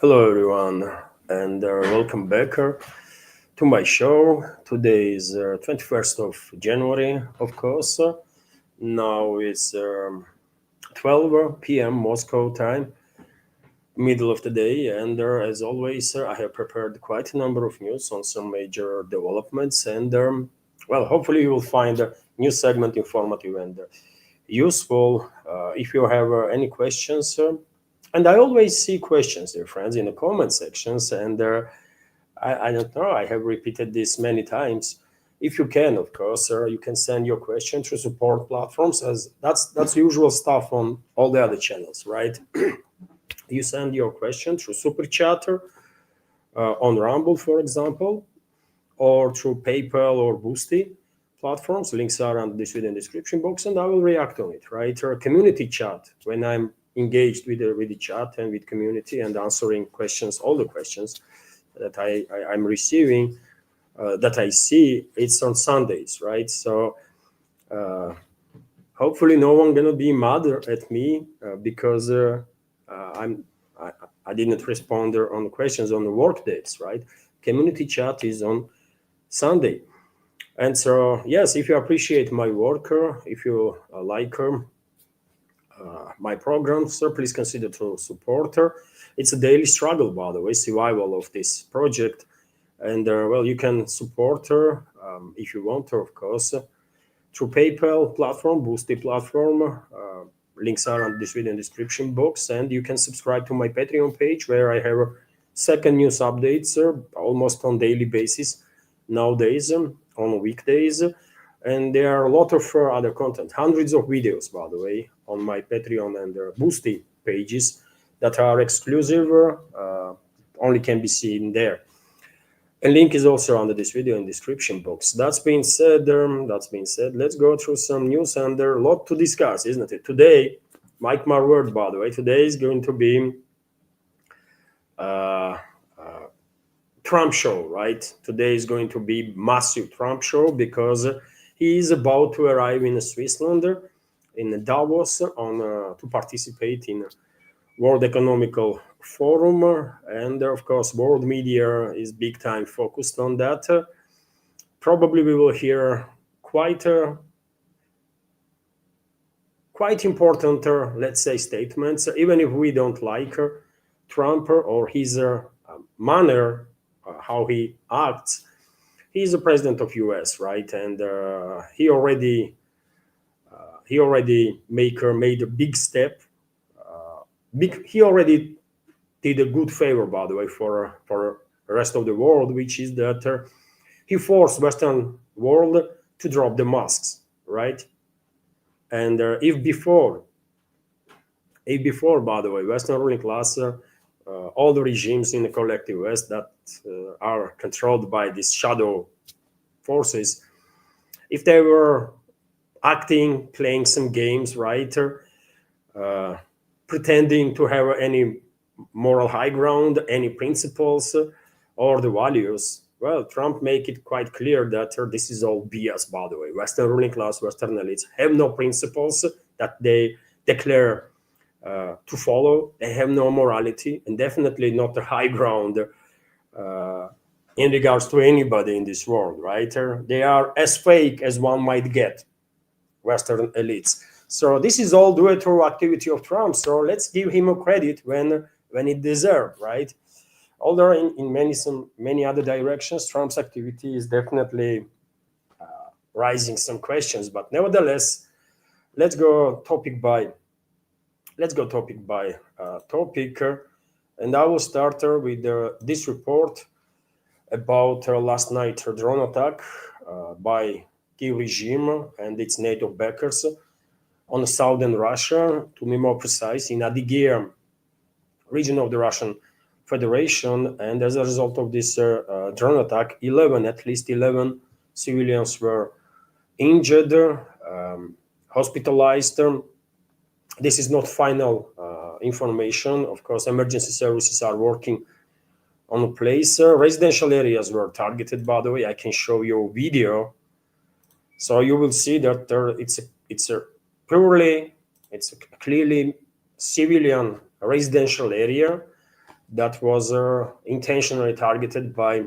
Hello, everyone, and welcome back to my show. Today is 21st of January, of course. Now it's 12 p.m. Moscow time, middle of the day, and as always, I have prepared quite a number of news on some major developments. And well, hopefully, you will find a new segment informative and useful. If you have any questions, and I always see questions, dear friends, in the comment sections, and I don't know, I have repeated this many times. If you can, of course, you can send your question through support platforms, as that's usual stuff on all the other channels, right? You send your question through Super Chatter on Rumble, for example, or through PayPal or Boosty platforms. Links are under this video in the description box, and I will react on it, right? Or community chat when I'm engaged with the chat and with community and answering questions, all the questions that I'm receiving, that I see. It's on Sundays, right? So hopefully no one gonna be mad at me because I didn't respond on the questions on the work days, right? Community chat is on Sunday. And so, yes, if you appreciate my work, if you like my programs, please consider to support her. It's a daily struggle, by the way, survival of this project. And well, you can support her if you want to, of course, through PayPal platform, Boosty platform. Links are on this video in the description box. And you can subscribe to my Patreon page where I have second news updates almost on daily basis nowadays, on weekdays. And there are a lot of other content, hundreds of videos, by the way, on my Patreon and Boosty pages that are exclusive, only can be seen there. A link is also under this video in the description box. That's being said, let's go through some news, and there are a lot to discuss, isn't it? Today, mark my word, by the way, today is going to be Trump show, right? Today is going to be massive Trump show because he is about to arrive in Switzerland, in Davos, to participate in World Economical Forum, and of course, world media is big time focused on that. Probably we will hear quite important, let's say, statements, even if we don't like Trump or his manner, how he acts. He's the president of US, right? And he already made a big step. He already did a good favor, by the way, for the rest of the world, which is that he forced Western world to drop the masks, right? And if before, by the way, Western ruling class, all the regimes in the collective West that are controlled by these shadow forces, if they were acting, playing some games, right, pretending to have any moral high ground, any principles or the values, well, Trump make it quite clear that this is all BS, by the way. Western ruling class, Western elites have no principles that they declare to follow. They have no morality, and definitely not a high ground in regards to anybody in this world, right? They are as fake as one might get, Western elites. So this is all due to activity of Trump. So let's give him a credit when it deserved, right? Although in many other directions, Trump's activity is definitely raising some questions. But nevertheless, let's go topic by topic, and I will start with this report about last night drone attack by Kiev regime and its NATO backers on southern Russia, to be more precise, in Adygea region of the Russian Federation. And as a result of this drone attack, at least 11 civilians were injured, hospitalized. This is not final information. Of course, emergency services are working on the place. Residential areas were targeted, by the way. I can show you a video. So you will see that it's a clearly civilian residential area. that was intentionally targeted by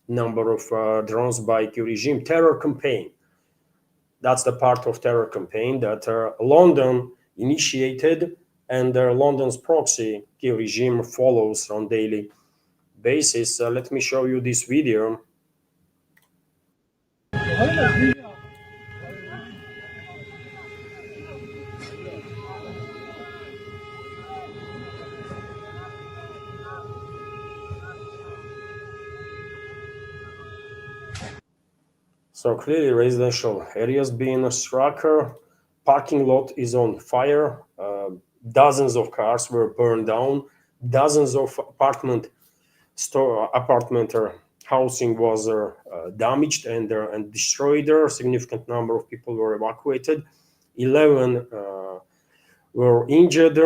number of drones by Kyiv regime. Terror campaign. That's the part of terror campaign that London initiated, and London's proxy Kyiv regime follows on daily basis. Let me show you this video. So clearly residential areas being struck, parking lot is on fire, dozens of cars were burned down, dozens of apartment housing was damaged and destroyed. A significant number of people were evacuated, 11 were injured.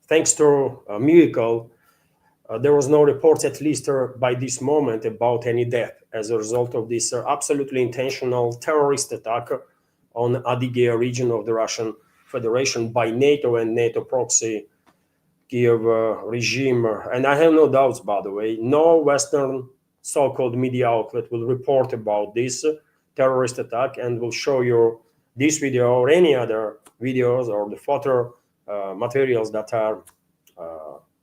Thanks to a miracle, there was no reports, at least by this moment, about any death as a result of this absolutely intentional terrorist attack on Adygea region of the Russian Federation by NATO and NATO proxy Kiev regime. And I have no doubts, by the way, no Western so-called media outlet will report about this terrorist attack and will show you this video or any other videos or the photo materials that are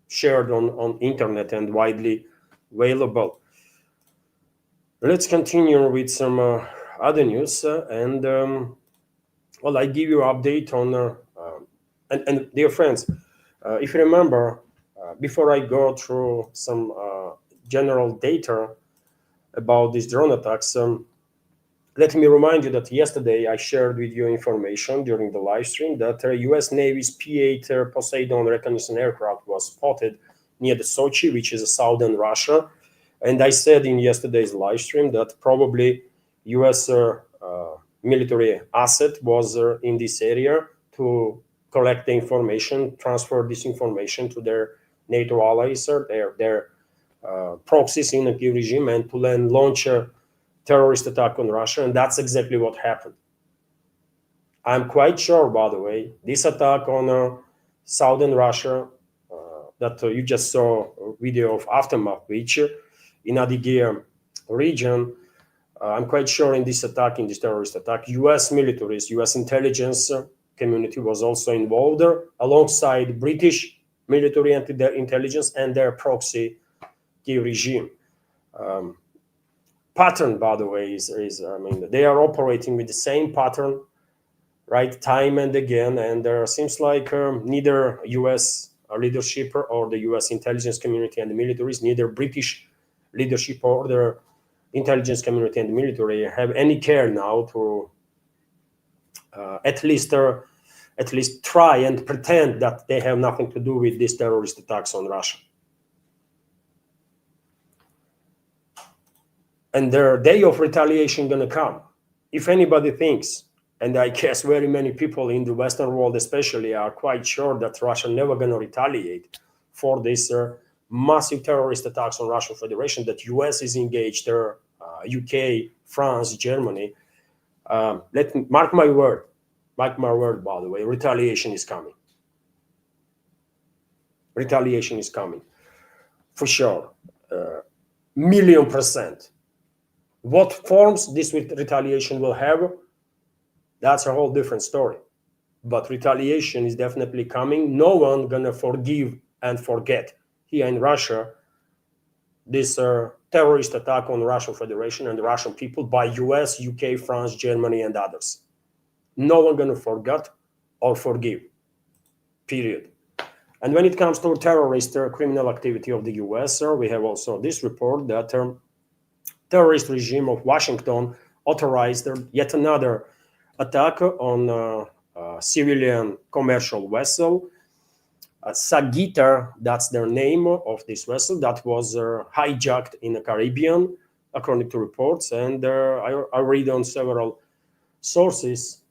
shared on internet and widely available. Let's continue with some other news well, I give you an update on and dear friends, if you remember, before I go through some general data about these drone attacks, let me remind you that yesterday I shared with you information during the live stream that US Navy's P-8 Poseidon reconnaissance aircraft was spotted near the Sochi, which is southern Russia. And I said in yesterday's live stream that probably US military asset was in this area to collect the information, transfer this information to their NATO allies, their proxies in the Kyiv regime, and to then launch a terrorist attack on Russia, and that's exactly what happened. I'm quite sure, by the way, this attack on southern Russia that you just saw a video of aftermath, which in Adygea region, I'm quite sure in this attack, in this terrorist attack, US militaries, US intelligence community was also involved alongside British military and their intelligence and their proxy Kyiv regime. Pattern, by the way, is I mean, they are operating with the same pattern, right, time and again, and there seems like neither US leadership or the US intelligence community and the militaries, neither British leadership or the intelligence community and the military have any care now to at least try and pretend that they have nothing to do with these terrorist attacks on Russia. And their day of retaliation gonna come. If anybody thinks, and I guess very many people in the Western world especially are quite sure that Russia never gonna retaliate for this massive terrorist attacks on Russian Federation, that US is engaged there, UK, France, Germany, let me mark my word, by the way, retaliation is coming. Retaliation is coming, for sure, 1,000,000%. What forms this retaliation will have, that's a whole different story. But retaliation is definitely coming. No one gonna forgive and forget here in Russia this terrorist attack on the Russian Federation and the Russian people by US, UK, France, Germany, and others. No one gonna forget or forgive, period. And when it comes to terrorist criminal activity of the US, we have also this report that terrorist regime of Washington authorized yet another attack on a civilian commercial vessel, Sagitar, that's their name of this vessel, that was hijacked in the Caribbean, according to reports. And I read on several sources.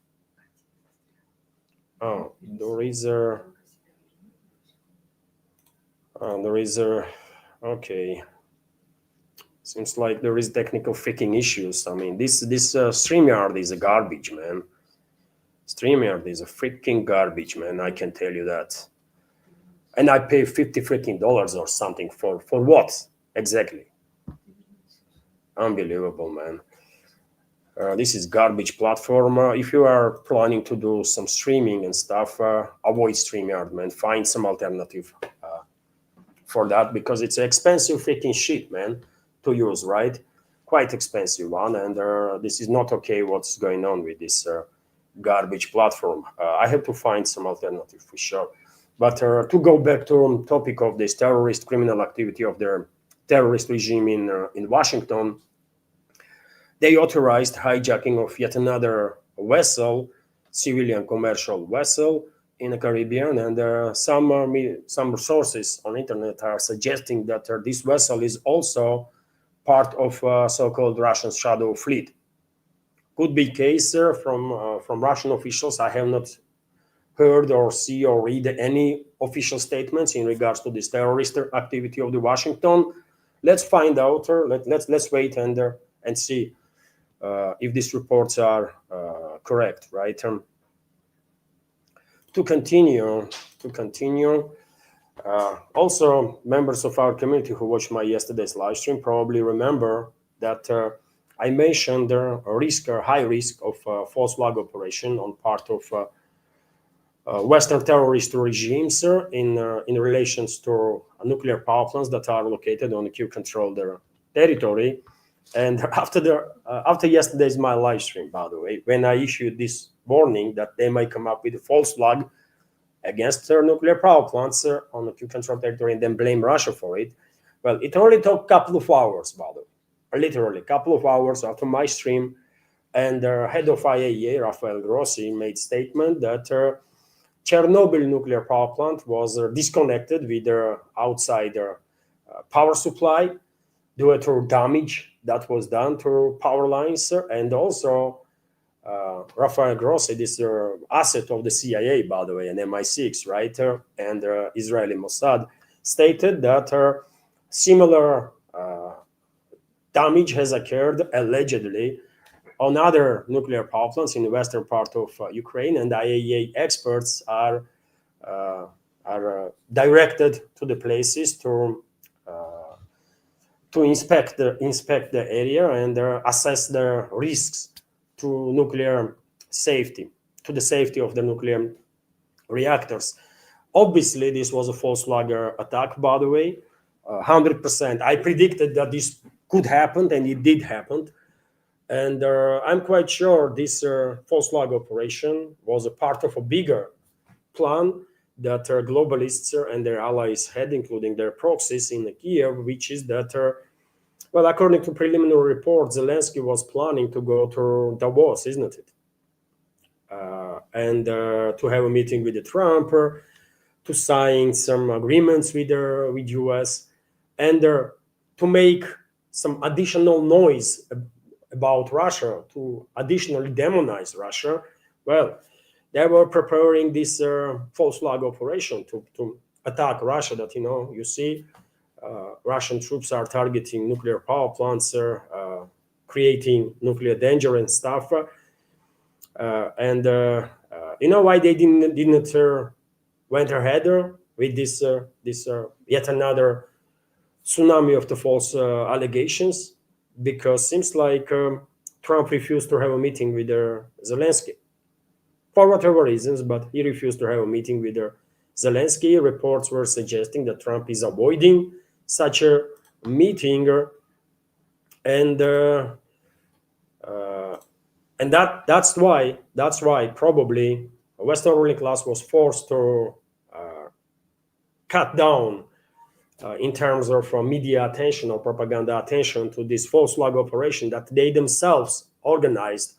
There is okay. Seems like there is technical freaking issues. I mean, this StreamYard is a garbage, man. StreamYard is a freaking garbage, man. I can tell you that. and I pay $50 or something for what exactly? Unbelievable, man. This is garbage platform. If you are planning to do some streaming and stuff, avoid StreamYard, man. Find some alternative for that, because it's an expensive freaking shit, man, to use, right? Quite expensive one, and this is not okay. What's going on with this garbage platform? I have to find some alternative for sure. But to go back to topic of this terrorist criminal activity of the terrorist regime in Washington, they authorized hijacking of yet another vessel, civilian commercial vessel in the Caribbean, and some sources on internet are suggesting that this vessel is also part of so-called Russian shadow fleet. Could be case from Russian officials. I have not heard or see or read any official statements in regards to this terrorist activity of the Washington. Let's find out. Let's wait and see if these reports are correct, right? To continue, also members of our community who watched my yesterday's live stream probably remember that I mentioned a high risk of false flag operation on part of Western terrorist regimes in relations to nuclear power plants that are located on the Q-controlled territory. And after yesterday's my live stream, by the way, when I issued this warning that they might come up with a false flag against nuclear power plants on the Q-controlled territory and then blame Russia for it, well, it only took a couple of hours, by the way, literally a couple of hours after my stream, and head of IAEA, Rafael Grossi, made statement that Chernobyl nuclear power plant was disconnected with their outside power supply due to damage that was done to power lines. And also, Rafael Grossi, this asset of the CIA, by the way, and MI6, right, and Israeli Mossad, stated that similar damage has occurred, allegedly, on other nuclear power plants in the western part of Ukraine, and IAEA experts are directed to the places to inspect the area and assess the risks to nuclear safety, to the safety of the nuclear reactors. Obviously, this was a false flag attack, by the way, 100%. I predicted that this could happen, and it did happen. And I'm quite sure this false flag operation was a part of a bigger plan that globalists and their allies had, including their proxies in Kiev, which is that, well, according to preliminary reports, Zelensky was planning to go to Davos, isn't it? And to have a meeting with Trump, to sign some agreements with US, and to make some additional noise about Russia, to additionally demonize Russia. Well, they were preparing this false flag operation to attack Russia. That, you see, Russian troops are targeting nuclear power plants, creating nuclear danger and stuff. And you know why they didn't went ahead with this yet another tsunami of the false allegations? Because seems like Trump refused to have a meeting with Zelensky for whatever reasons, but he refused to have a meeting with Zelensky. Reports were suggesting that Trump is avoiding such a meeting, and that's why probably the Western ruling class was forced to cut down in terms of media attention or propaganda attention to this false flag operation that they themselves organized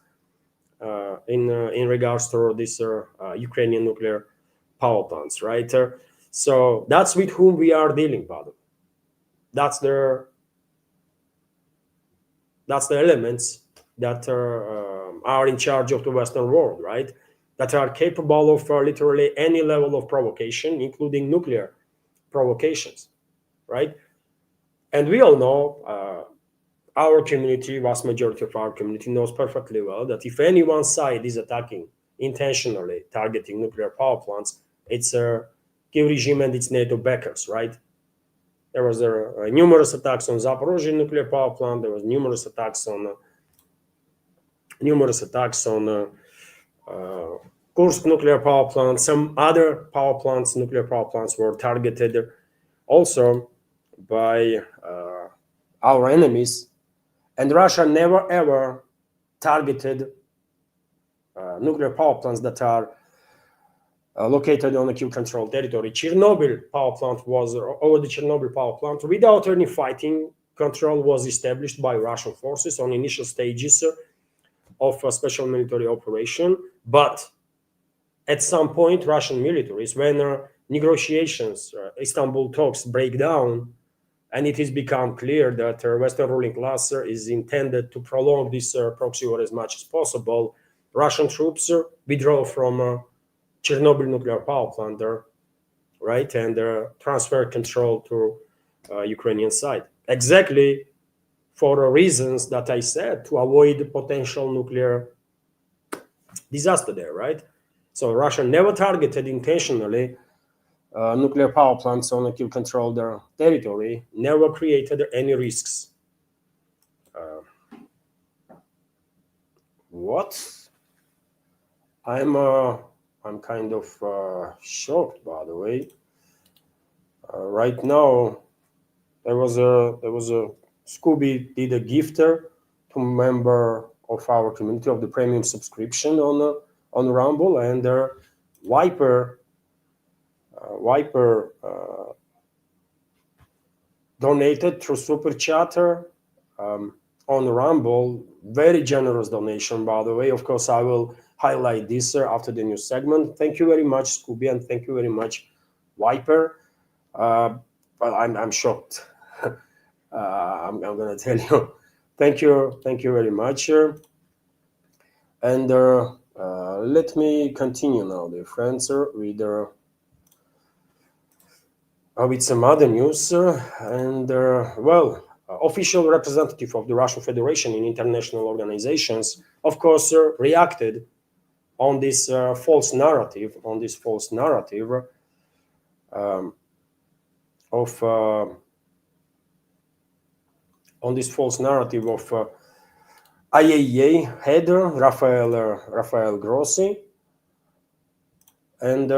in regards to this Ukrainian nuclear power plants, right? So that's with whom we are dealing, by the way. That's the elements that are in charge of the Western world, right? That are capable of literally any level of provocation, including nuclear provocations, right? And we all know, our community, vast majority of our community knows perfectly well that if any one side is attacking, intentionally targeting nuclear power plants, it's Kiev regime and its NATO backers, right? There was numerous attacks on Zaporozhye nuclear power plant. There was numerous attacks on Kursk nuclear power plant. Some other nuclear power plants were targeted also by our enemies. And Russia never ever targeted nuclear power plants that are located on a Kiev-controlled territory. Chernobyl power plant was, over the Chernobyl power plant, without any fighting, control was established by Russian forces on initial stages of a special military operation. But at some point, Russian militaries, when negotiations, Istanbul talks break down, and it has become clear that Western ruling class is intended to prolong this proxy war as much as possible, Russian troops withdraw from Chernobyl nuclear power plant, right, and transfer control to Ukrainian side. Exactly for the reasons that I said, to avoid potential nuclear disaster there, right? So Russia never targeted intentionally nuclear power plants on a Kiev-controlled territory, never created any risks. What? I'm kind of shocked, by the way. Right now, there was a Scooby did a gifter to a member of our community of the premium subscription on Rumble, and Viper donated through Super Chatter on Rumble. Very generous donation, by the way. Of course, I will highlight this after the news segment. Thank you very much, Scooby, and thank you very much, Viper. But I'm shocked. I'm gonna tell you. Thank you very much. And let me continue now, dear friends, with some other news. Official representative of the Russian Federation in international organizations, of course, reacted on this false narrative, of IAEA head Rafael Grossi, and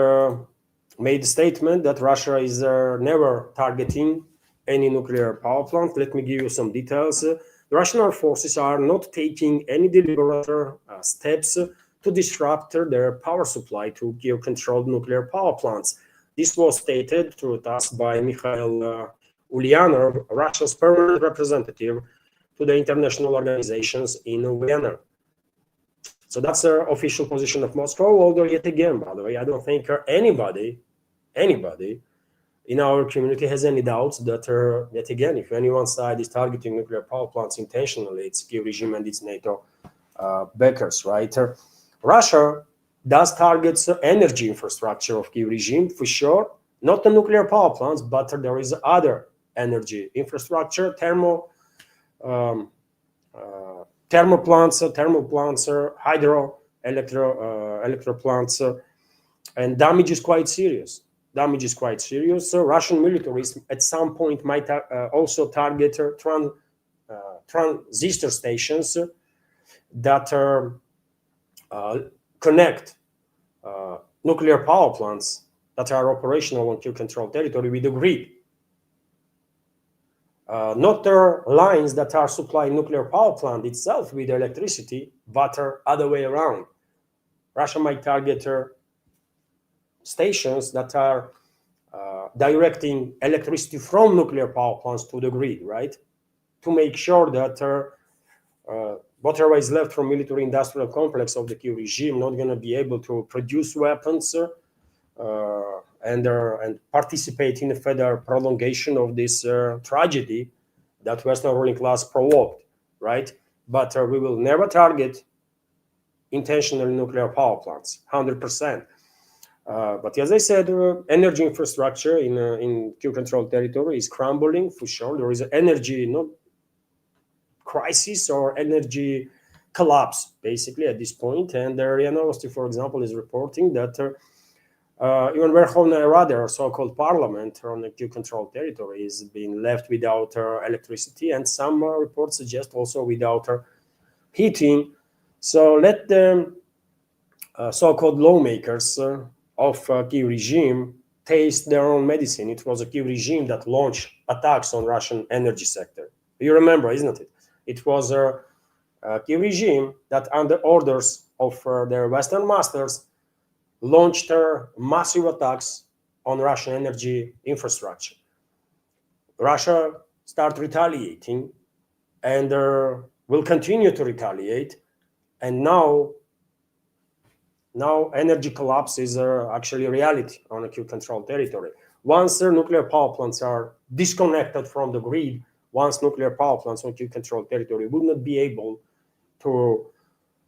made a statement that Russia is never targeting any nuclear power plant. Let me give you some details. The Russian armed forces are not taking any deliberate steps to disrupt their power supply to Kiev-controlled nuclear power plants. This was stated to us by Mikhail Ulyanov, Russia's permanent representative to the international organizations in Vienna. So that's the official position of Moscow, although yet again, by the way, I don't think anybody in our community has any doubts that, yet again, if any one side is targeting nuclear power plants intentionally, it's Kiev regime and its NATO backers, right? Russia does target energy infrastructure of Kiev regime, for sure, not the nuclear power plants, but there is other energy infrastructure, thermal plants, electro plants, and damage is quite serious. So Russian militaries at some point might also target transistor stations that connect nuclear power plants that are operational on Kiev-controlled territory with the grid. Not the lines that are supplying nuclear power plant itself with electricity, but other way around. Russia might target stations that are directing electricity from nuclear power plants to the grid, right? To make sure that whatever is left from military-industrial complex of the Kiev regime not going to be able to produce weapons and participate in the further prolongation of this tragedy that Western ruling class provoked, right? But we will never target intentional nuclear power plants, 100%. But as I said, energy infrastructure in Kiev-controlled territory is crumbling for sure. There is an energy crisis or energy collapse, basically, at this point. And RIA Novosti, for example, is reporting that Even Verkhovna Rada, so-called parliament on the Q-controlled territory, is being left without electricity, and some reports suggest also without heating. So let the so-called lawmakers of Kiev regime taste their own medicine. It was a Kiev regime that launched attacks on Russian energy sector. You remember, isn't it? It was a Kiev regime that, under orders of their Western masters, launched massive attacks on Russian energy infrastructure. Russia started retaliating and will continue to retaliate. And now energy collapse is actually a reality on a Q-controlled territory. Once nuclear power plants are disconnected from the grid, once nuclear power plants on Q-controlled territory would not be able to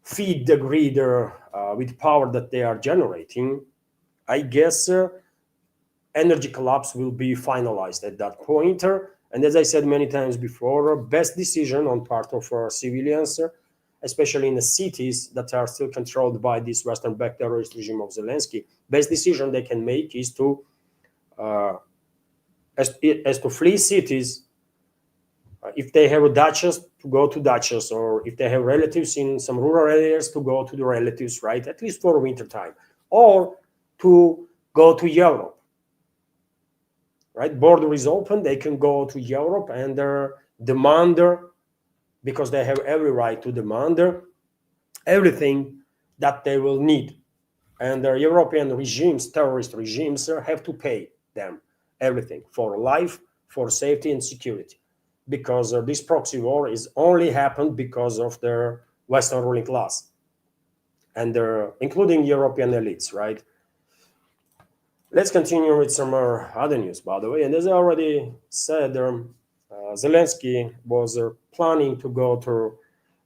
feed the grid with power that they are generating, I guess energy collapse will be finalized at that point. And as I said many times before, best decision on part of civilians, especially in the cities that are still controlled by this Western-backed terrorist regime of Zelensky, best decision they can make is to as to flee cities. If they have duchess, to go to duchess, or if they have relatives in some rural areas, to go to the relatives, right? At least for winter time, or to go to Europe, right? Border is open; they can go to Europe and demand, because they have every right to demand everything that they will need, and the European regimes, terrorist regimes, have to pay them everything for life, for safety and security. Because this proxy war is only happened because of their Western ruling class, and including European elites, right? Let's continue with some other news, by the way. And as I already said, Zelensky was planning to go to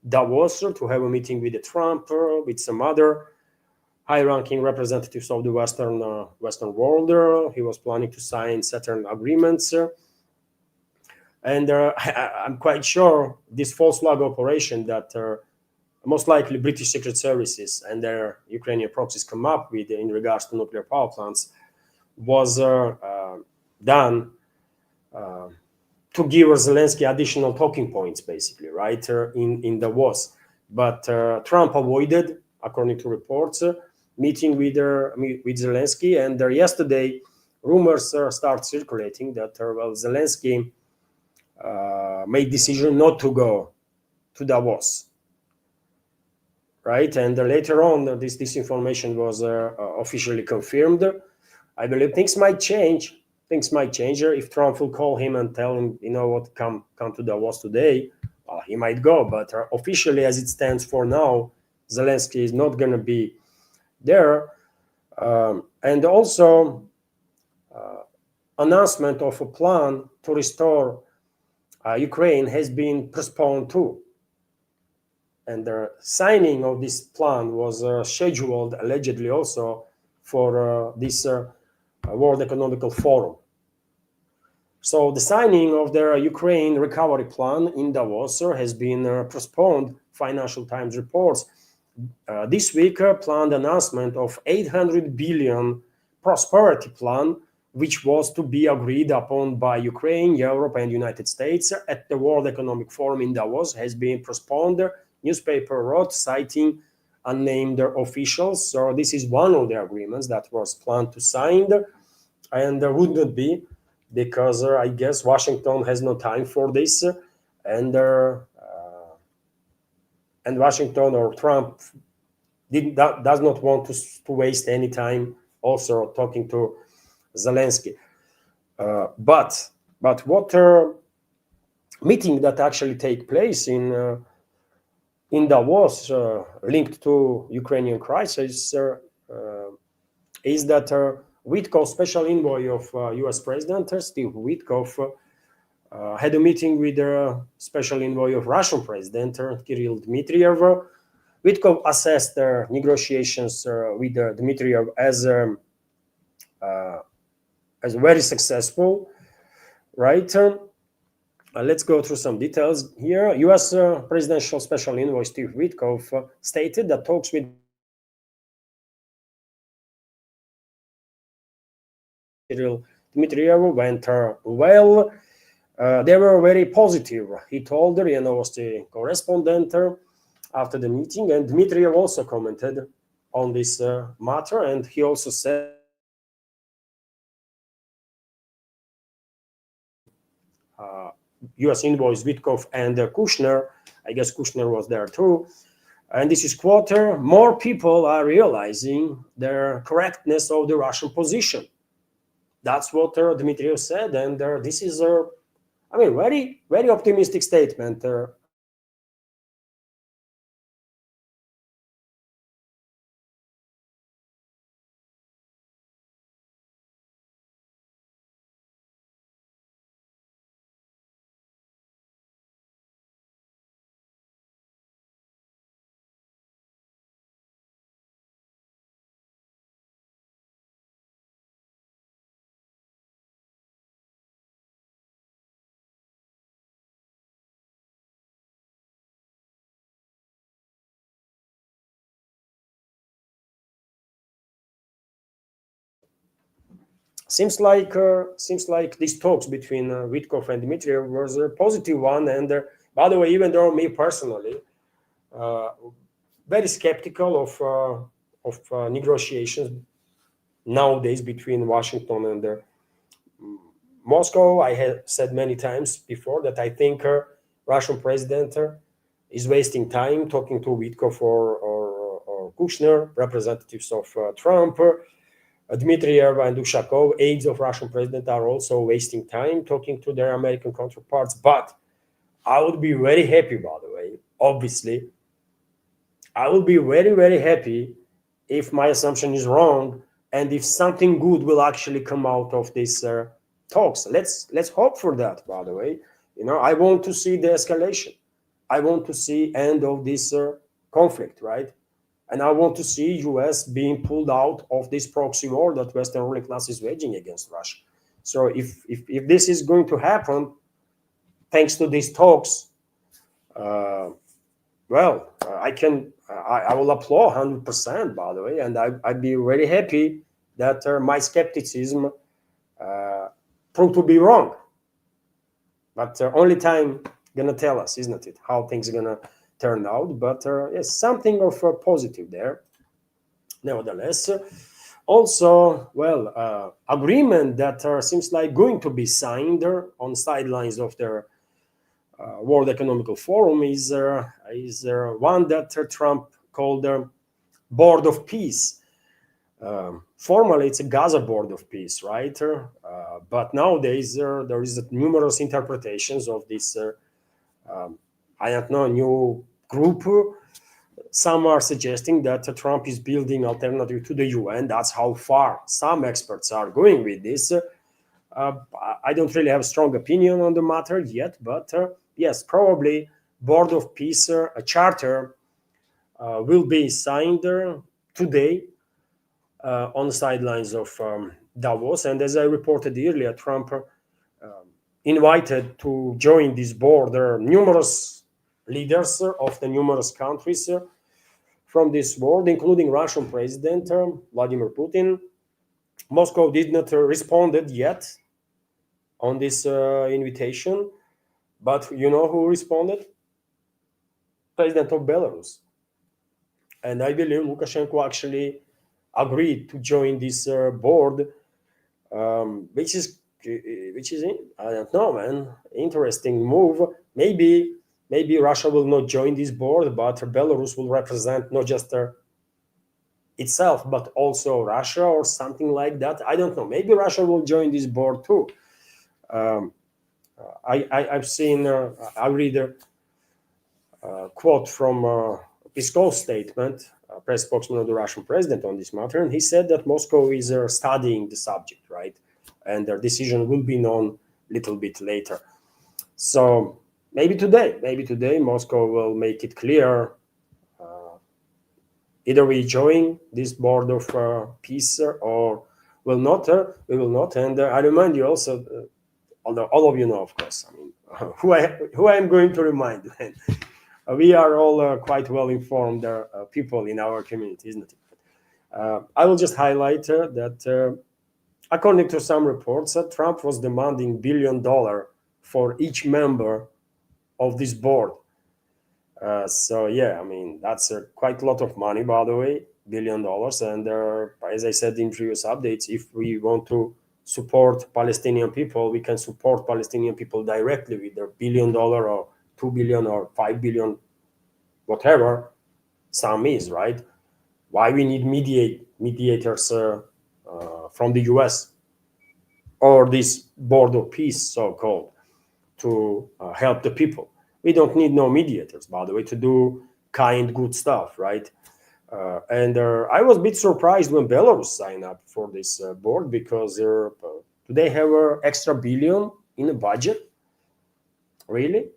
Davos to have a meeting with Trump, with some other high-ranking representatives of the Western world. He was planning to sign certain agreements. And I'm quite sure this false flag operation that most likely British secret services and their Ukrainian proxies come up with in regards to nuclear power plants was done to give Zelensky additional talking points, basically, right, in Davos. But Trump avoided, according to reports, meeting with Zelensky. And yesterday, rumors start circulating that Zelensky made decision not to go to Davos, right? And later on, this information was officially confirmed. I believe things might change. Things might change if Trump will call him and tell him, you know what, come to Davos today. He might go, but officially, as it stands for now, Zelensky is not going to be there. And also, announcement of a plan to restore Ukraine has been postponed too. And the signing of this plan was scheduled allegedly also for this World Economic Forum. So the signing of the Ukraine recovery plan in Davos has been postponed. Financial Times reports this week planned announcement of 800 billion prosperity plan, which was to be agreed upon by Ukraine, Europe, and United States at the World Economic Forum in Davos, has been postponed. Newspaper wrote, citing unnamed officials. So this is one of the agreements that was planned to sign, and there would not be, because I guess Washington has no time for this, and Washington or Trump does not want to waste any time also talking to Zelensky. But what meeting that actually take place in Davos linked to Ukrainian crisis is that Witkoff, special envoy of U.S. President Steve Witkoff, had a meeting with the special envoy of Russian President Kirill Dmitriev. Witkoff assessed the negotiations with Dmitriev as very successful, right? Let's go through some details here. U.S. Presidential Special Envoy Steve Witkoff stated that talks with Kirill Dmitriev went well. They were very positive, he told the RIA Novosti correspondent after the meeting, and Dmitriev also commented on this matter, and he also said US envoys Witkov and Kushner, I guess Kushner was there too, and this is quote, more people are realizing the correctness of the Russian position. That's what Dmitriev said, and this is I mean, very, very optimistic statement. Seems like these talks between Witkov and Dmitriev was a positive one. And by the way, even though me personally, uh, very skeptical of negotiations nowadays between Washington and Moscow. I have said many times before that I think Russian president is wasting time talking to Witkov or Kushner, representatives of Trump. Dmitriev and Ushakov, aides of Russian president, are also wasting time talking to their American counterparts. But I would be very happy, by the way, obviously, I will be very, very happy if my assumption is wrong and if something good will actually come out of these talks. Let's hope for that, by the way. I want to see the escalation. I want to see end of this conflict, right? And I want to see US being pulled out of this proxy war that Western ruling class is waging against Russia. So if this is going to happen, thanks to these talks, I will applaud 100%, by the way, and I'd be very happy that my skepticism proved to be wrong. But only time gonna tell us, isn't it, how things are gonna turn out? But yes, something of positive there. Nevertheless, also, agreement that seems like going to be signed on sidelines of their World Economical Forum is one that Trump called the Board of Peace. Formally, it's a Gaza Board of Peace, right? But nowadays, there is numerous interpretations of this, I don't know, new group. Some are suggesting that Trump is building alternative to the UN. That's how far some experts are going with this. I don't really have a strong opinion on the matter yet, but yes, probably Board of Peace, a charter, will be signed today on the sidelines of Davos. And as I reported earlier, Trump invited to join this board numerous leaders of the numerous countries from this board, including Russian President Vladimir Putin. Moscow did not respond yet on this invitation, but you know who responded? President of Belarus. And I believe Lukashenko actually agreed to join this board, which is I don't know, man, interesting move. Maybe Russia will not join this board, but Belarus will represent not just itself, but also Russia or something like that. I don't know. Maybe Russia will join this board too. I've seen, I read a quote from Peskov's statement, press spokesman of the Russian president on this matter, and he said that Moscow is studying the subject, right? And their decision will be known a little bit later. So maybe today, Moscow will make it clear. Either we join this board of peace or will not. We will not. And I remind you also, although all of you know, of course, I mean, who I am going to remind. We are all quite well informed people in our community, isn't it? I will just highlight that According to some reports, Trump was demanding $1 billion for each member of this board. So yeah, I mean, that's quite a lot of money, by the way, $1 billion. And as I said in previous updates, if we want to support Palestinian people, we can support Palestinian people directly with their $1 billion or 2 billion or 5 billion, whatever sum is, right? Why we need mediators from the US or this board of peace, so-called, to help the people? We don't need no mediators, by the way, to do kind, good stuff, right? And I was a bit surprised when Belarus signed up for this board, because do they have an extra billion in the budget? Really?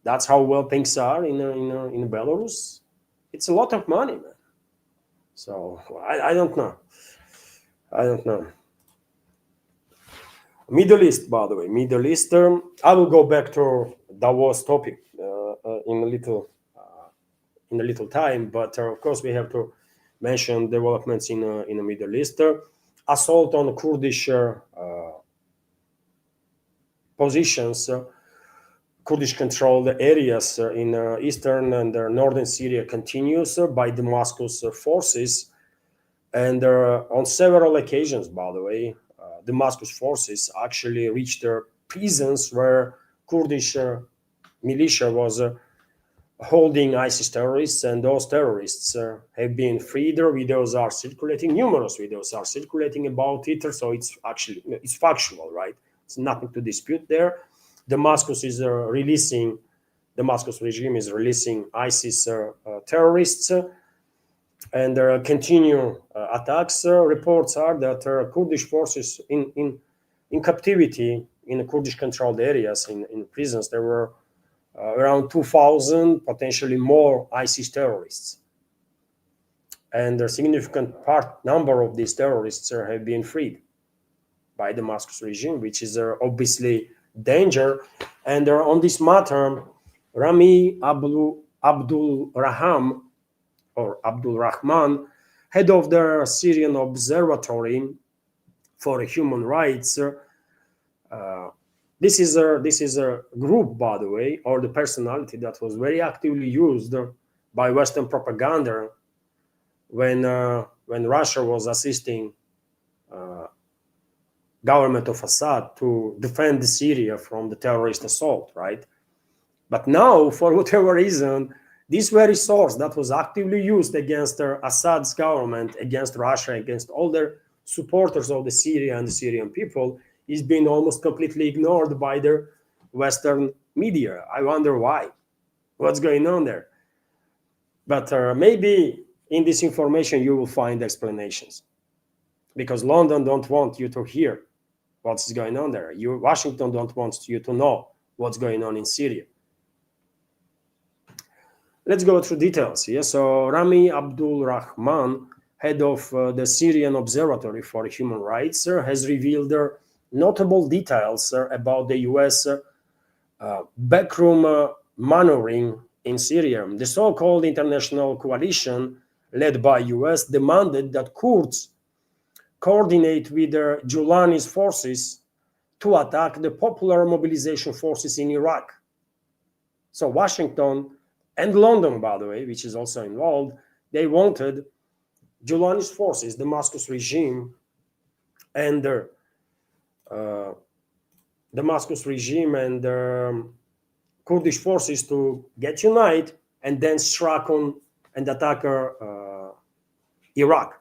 That's how well things are in Belarus? It's a lot of money, man. So I don't know. I don't know. Middle East, by the way, Middle East. I will go back to Davos topic in a little time, but of course we have to mention developments in the Middle East. Assault on Kurdish positions, Kurdish-controlled areas in eastern and northern Syria continues by Damascus forces, and on several occasions, by the way, Damascus forces actually reached prisons where Kurdish militia was holding ISIS terrorists, and those terrorists have been freed. Their videos are circulating, numerous videos are circulating about it, so it's factual, right? It's nothing to dispute there. Damascus regime is releasing ISIS terrorists and continue attacks. Reports are that Kurdish forces in captivity in Kurdish-controlled areas, in prisons, there were around 2,000, potentially more, ISIS terrorists. And a significant number of these terrorists have been freed by the Damascus regime, which is obviously danger. And on this matter, Rami Abdul Rahman, head of the Syrian Observatory for Human Rights, this is a group, by the way, or the personality that was very actively used by Western propaganda when Russia was assisting government of Assad to defend Syria from the terrorist assault, right? But now, for whatever reason, this very source that was actively used against Assad's government, against Russia, against all their supporters of the Syria and the Syrian people, is being almost completely ignored by the Western media. I wonder why. What's going on there? But maybe in this information you will find explanations, because London don't want you to hear what's going on there. Washington don't want you to know what's going on in Syria. Let's go through details here. So Rami Abdul Rahman, head of the Syrian Observatory for Human Rights, has revealed notable details about the US backroom maneuvering in Syria. The so-called international coalition led by US demanded that Kurds coordinate with Julani's forces to attack the Popular Mobilization Forces in Iraq. So Washington and London, by the way, which is also involved, they wanted Julani's forces, Damascus regime, and Kurdish forces to get united and then strike on and attack Iraq.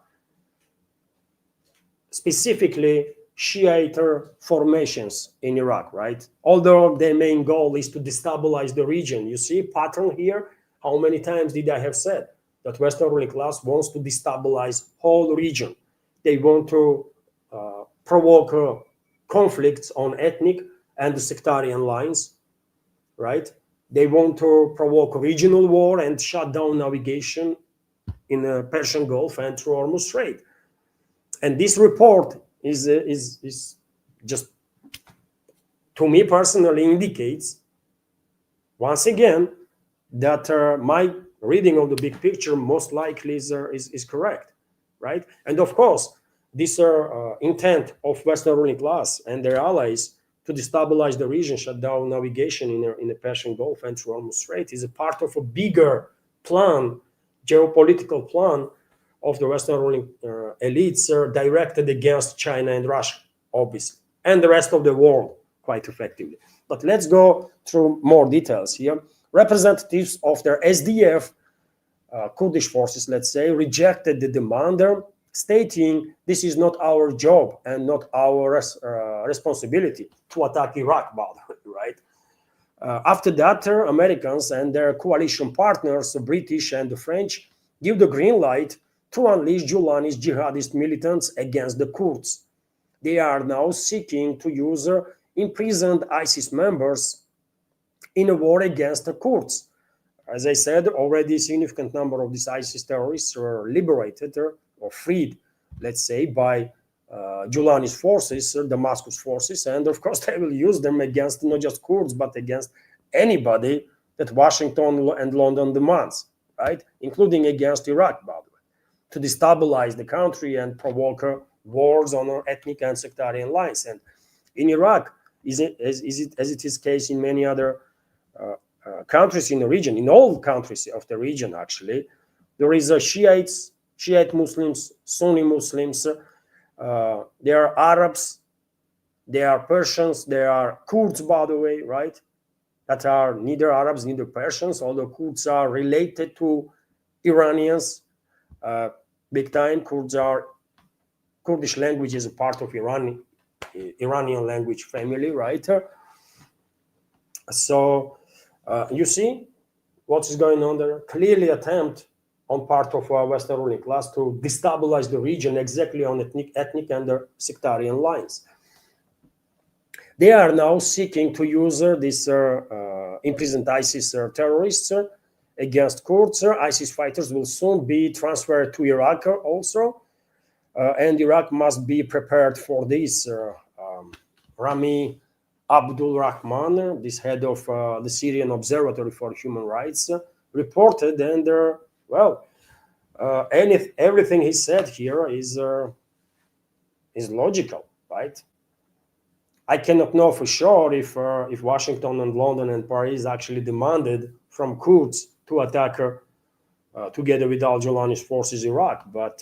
Specifically, Shiite formations in Iraq, right? Although their main goal is to destabilize the region. You see a pattern here? How many times did I have said that Western ruling class wants to destabilize whole region? They want to provoke conflicts on ethnic and sectarian lines, right? They want to provoke regional war and shut down navigation in the Persian Gulf and through Hormuz Strait. And this report is just, to me personally, indicates once again that my reading of the big picture most likely is correct, right? And of course, this intent of Western ruling class and their allies to destabilize the region, shut down navigation in the Persian Gulf and through Hormuz Strait, is a part of a bigger plan, geopolitical plan of the Western ruling elites directed against China and Russia, obviously, and the rest of the world quite effectively. But let's go through more details here. Representatives of their SDF, Kurdish forces, let's say, rejected the demand, stating this is not our job and not our responsibility to attack Iraq, by the way, right? After that, Americans and their coalition partners, the British and the French, give the green light to unleash Giuliani's jihadist militants against the Kurds. They are now seeking to use imprisoned ISIS members in a war against the Kurds. As I said, already a significant number of these ISIS terrorists were liberated or freed, let's say, by Giuliani's forces, Damascus forces, and of course they will use them against not just Kurds, but against anybody that Washington and London demands, right? Including against Iraq, by the way, to destabilize the country and provoke wars on ethnic and sectarian lines. And in Iraq, as it is the case in many other countries in the region, in all countries of the region, actually, there is a Shiite Muslims, Sunni Muslims, there are Arabs, there are Persians, there are Kurds, by the way, right? That are neither Arabs, neither Persians, although Kurds are related to Iranians big time. Kurdish language is a part of Iranian language family, right? So you see what is going on there? Clearly attempt on part of our Western ruling class to destabilize the region exactly on ethnic and sectarian lines. They are now seeking to use these imprisoned ISIS terrorists against Kurds. ISIS fighters will soon be transferred to Iraq also, and Iraq must be prepared for this. Rami Abdul Rahman, this head of the Syrian Observatory for Human Rights, reported, and everything he said here is logical, right? I cannot know for sure if Washington and London and Paris actually demanded from Kurds to attack together with al-Jolani's forces Iraq, but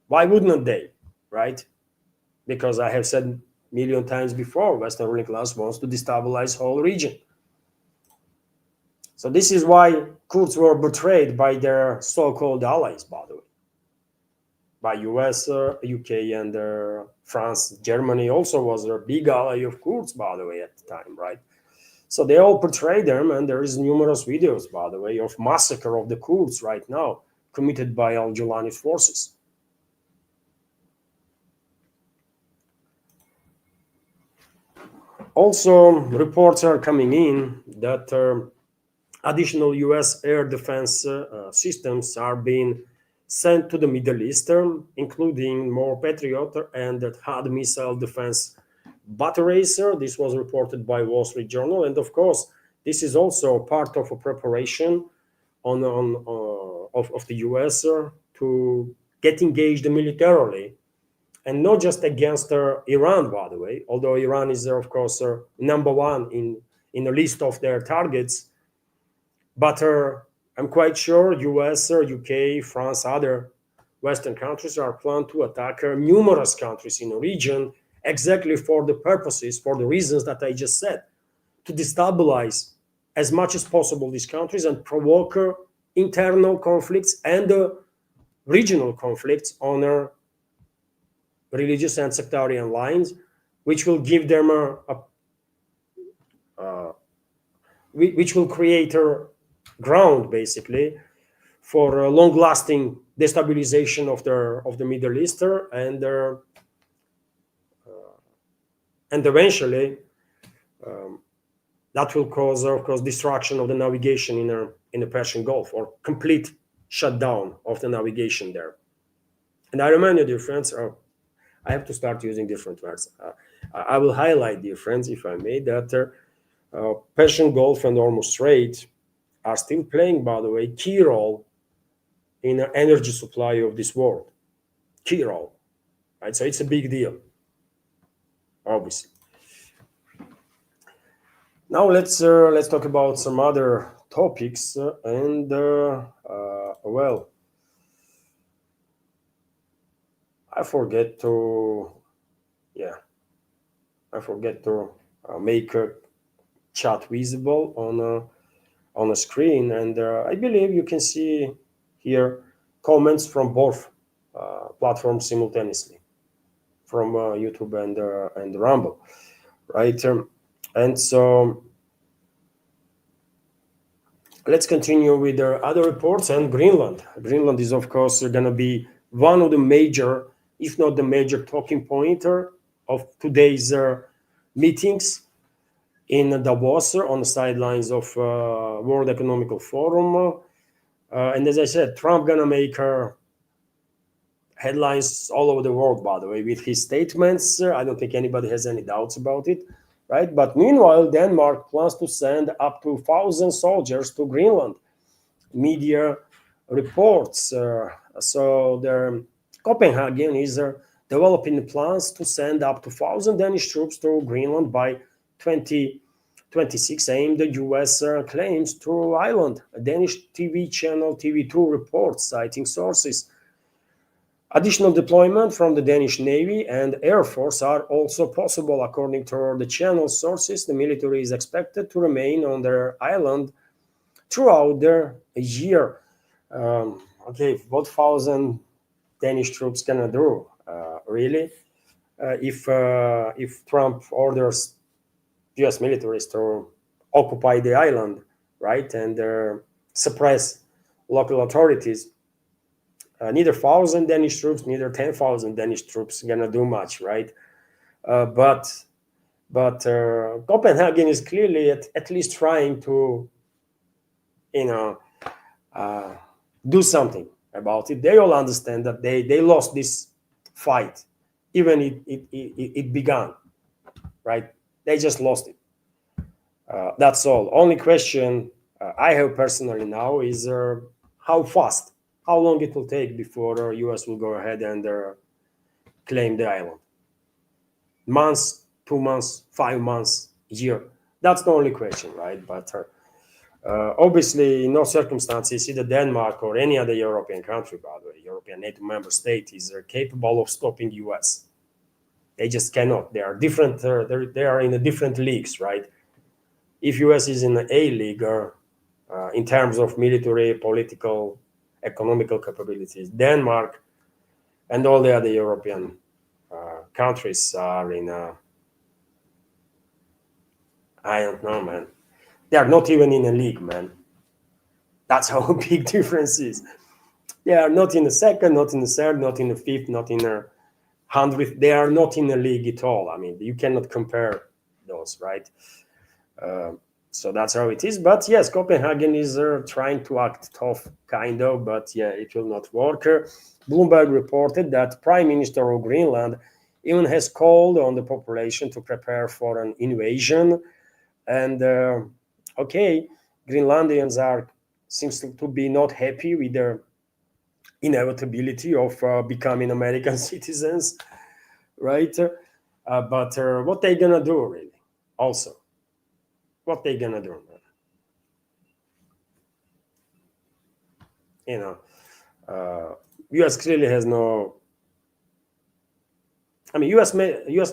why wouldn't they, right? Because I have said million times before, Western ruling class wants to destabilize whole region. So this is why Kurds were betrayed by their so-called allies, by the way, by US, UK, and France. Germany also was a big ally of Kurds, by the way, at the time, right? So they all betrayed them, and there is numerous videos, by the way, of massacre of the Kurds right now committed by al-Jolani's forces. Also, reports are coming in that additional US air defense systems are being sent to the Middle East, including more Patriot and THAAD missile defense batteries. This was reported by Wall Street Journal, and of course, this is also part of a preparation of the US to get engaged militarily. And not just against Iran, by the way, although Iran is, of course, number one in the list of their targets. But I'm quite sure US, UK, France, other Western countries are planned to attack numerous countries in the region exactly for the purposes, for the reasons that I just said, to destabilize as much as possible these countries and provoke internal conflicts and regional conflicts on religious and sectarian lines, which will give them which will create a ground basically for long-lasting destabilization of the Middle East and eventually that will cause, of course, destruction of the navigation in the Persian Gulf, or complete shutdown of the navigation there. And I remind you, dear friends, I have to start using different words. I will highlight, dear friends, if I may, that Persian Gulf and Hormuz Strait are still playing, by the way, key role in the energy supply of this world. Key role. right? So it's a big deal, obviously. Now let's talk about some other topics, and well, I forget to yeah I forget to make a chat visible on a screen, and I believe you can see here comments from both platforms simultaneously, from YouTube and Rumble, right? And so let's continue with the other reports. And Greenland. Greenland is, of course, going to be one of the major, if not the major, talking pointer of today's meetings in Davos on the sidelines of World Economical Forum. And as I said, Trump gonna make headlines all over the world, by the way, with his statements. I don't think anybody has any doubts about it, right? But meanwhile, Denmark plans to send up to 1,000 soldiers to Greenland. Media reports. So the Copenhagen is developing plans to send up to 1,000 Danish troops to Greenland by 2026, aimed the US claims to island. A Danish TV channel TV2 reports, citing sources. Additional deployment from the Danish Navy and Air Force are also possible, according to the channel sources. The military is expected to remain on their island throughout the year. Okay, what 1,000 Danish troops gonna do? Really? If Trump orders U.S. militaries to occupy the island, right, and suppress local authorities, neither 1,000 Danish troops, neither 10,000 Danish troops gonna do much, right? But Copenhagen is clearly at least trying to, do something about it. They all understand that they lost this fight, even it began, right? They just lost it. That's all. Only question I have personally now is how fast, how long it will take before US will go ahead and claim the island. Months, 2 months, 5 months, year. That's the only question, right? But obviously, in no circumstances, either Denmark or any other European country, by the way, European NATO member state, is capable of stopping US. They just cannot. They are different. They are in a different leagues, right? If US is in a league, in terms of military, political, economical capabilities, Denmark and all the other European countries are in I don't know, man. They are not even in a league, man. That's how big difference is. They are not in the second, not in the third, not in the fifth, not in the 100th. They are not in a league at all. I mean, you cannot compare those, right? So that's how it is. But yes, Copenhagen is trying to act tough, kind of, but yeah, it will not work. Bloomberg reported that Prime Minister of Greenland even has called on the population to prepare for an invasion. And okay, Greenlandians seems to be not happy with the inevitability of becoming American citizens, right? But what they gonna do, really? Also, what they gonna do? U.S. clearly has no. I mean, U.S.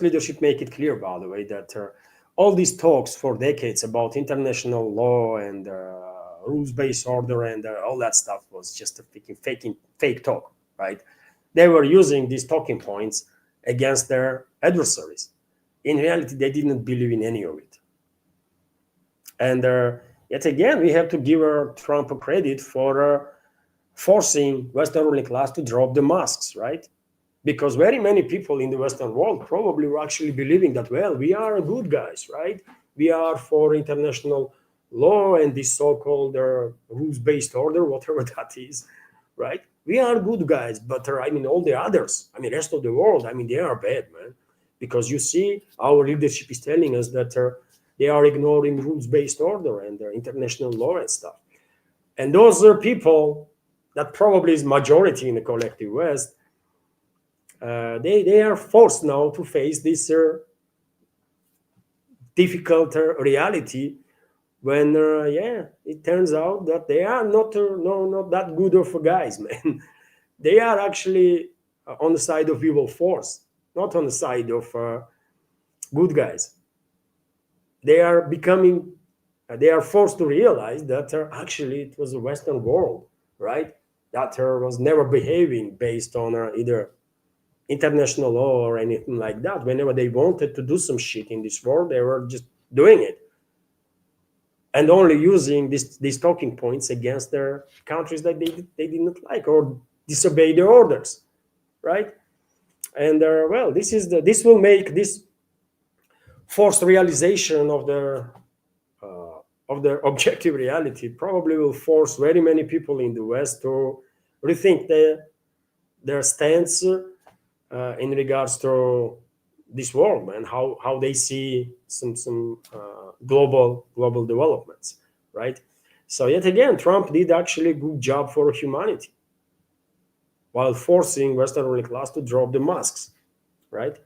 leadership make it clear, by the way, that all these talks for decades about international law and rules-based order and all that stuff was just a fake talk, right? They were using these talking points against their adversaries. In reality, they didn't believe in any of it. And yet again, we have to give Trump a credit for forcing Western ruling class to drop the masks, right? Because very many people in the Western world probably were actually believing that, well, we are good guys, right? We are for international law and this so-called rules-based order, whatever that is, right? We are good guys, but I mean, all the others, I mean, rest of the world, I mean, they are bad, man. Because you see, our leadership is telling us that they are ignoring rules-based order and international law and stuff. And those are people that probably is majority in the collective West. they are forced now to face this difficult reality when it turns out that they are not that good of guys, man. They are actually on the side of evil force, not on the side of good guys. They are becoming they are forced to realize that actually it was the Western world, right, that was never behaving based on either international law or anything like that. Whenever they wanted to do some shit in this world, they were just doing it and only using these talking points against their countries that they did not like or disobey their orders, right? And well, this will make this forced realization of their objective reality probably will force very many people in the West to rethink their stance in regards to this world and how they see some global developments, right? So yet again, Trump did actually a good job for humanity while forcing Western ruling class to drop the masks, right?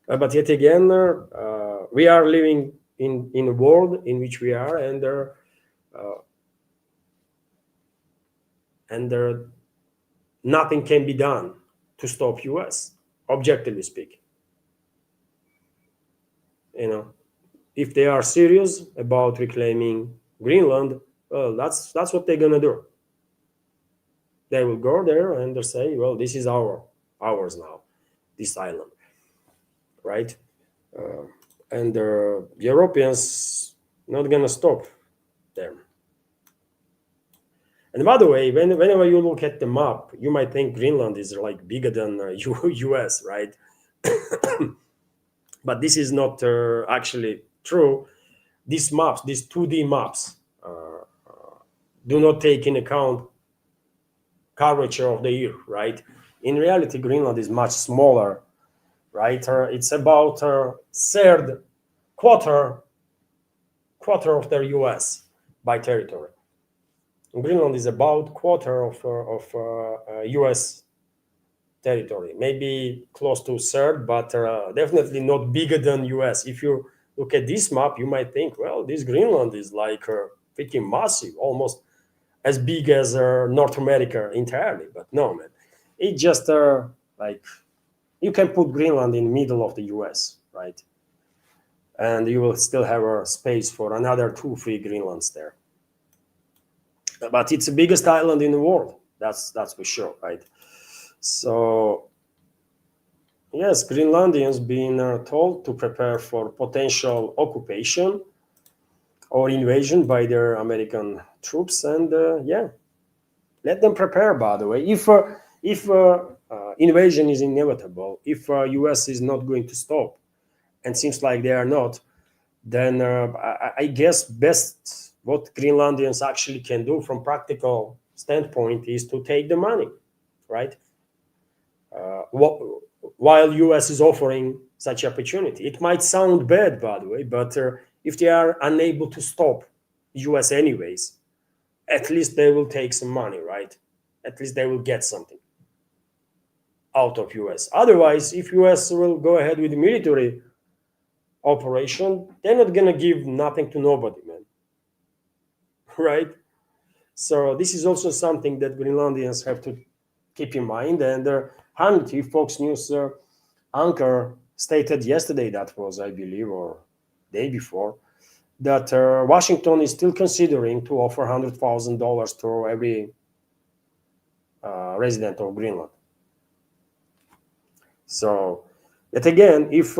But yet again, we are living in a world in which we are, and nothing can be done to stop US, objectively speaking. If they are serious about reclaiming Greenland, well, that's what they're gonna do. They will go there and they say, well, this is ours now, this island, right? And the Europeans not gonna stop them. And by the way, whenever you look at the map, you might think Greenland is like bigger than US, right? But this is not actually true. These maps, these 2D maps, do not take in account curvature of the year, right? In reality, Greenland is much smaller, right? It's about third quarter of the US by territory. Greenland is about quarter of US territory, maybe close to third, but definitely not bigger than US. If you look at this map, you might think, well, this Greenland is like freaking massive, almost as big as North America entirely. But no, man, it just like you can put Greenland in the middle of the US, right? And you will still have a space for another 2-3 Greenlands there. But it's the biggest island in the world. That's for sure, right? So yes, Greenlandians being told to prepare for potential occupation or invasion by their American troops, and let them prepare. By the way, if invasion is inevitable, if US is not going to stop, and seems like they are not, then I guess best what Greenlandians actually can do from practical standpoint is to take the money, right? While US is offering such opportunity. It might sound bad, by the way, but if they are unable to stop US anyways, at least they will take some money, right? At least they will get something out of US. Otherwise, if US will go ahead with the military operation, they're not gonna give nothing to nobody, man. Right? So this is also something that Greenlandians have to keep in mind. And Hannity, Fox News anchor, stated yesterday, that was, I believe, or day before, that Washington is still considering to offer $100,000 to every resident of Greenland. So, yet again, if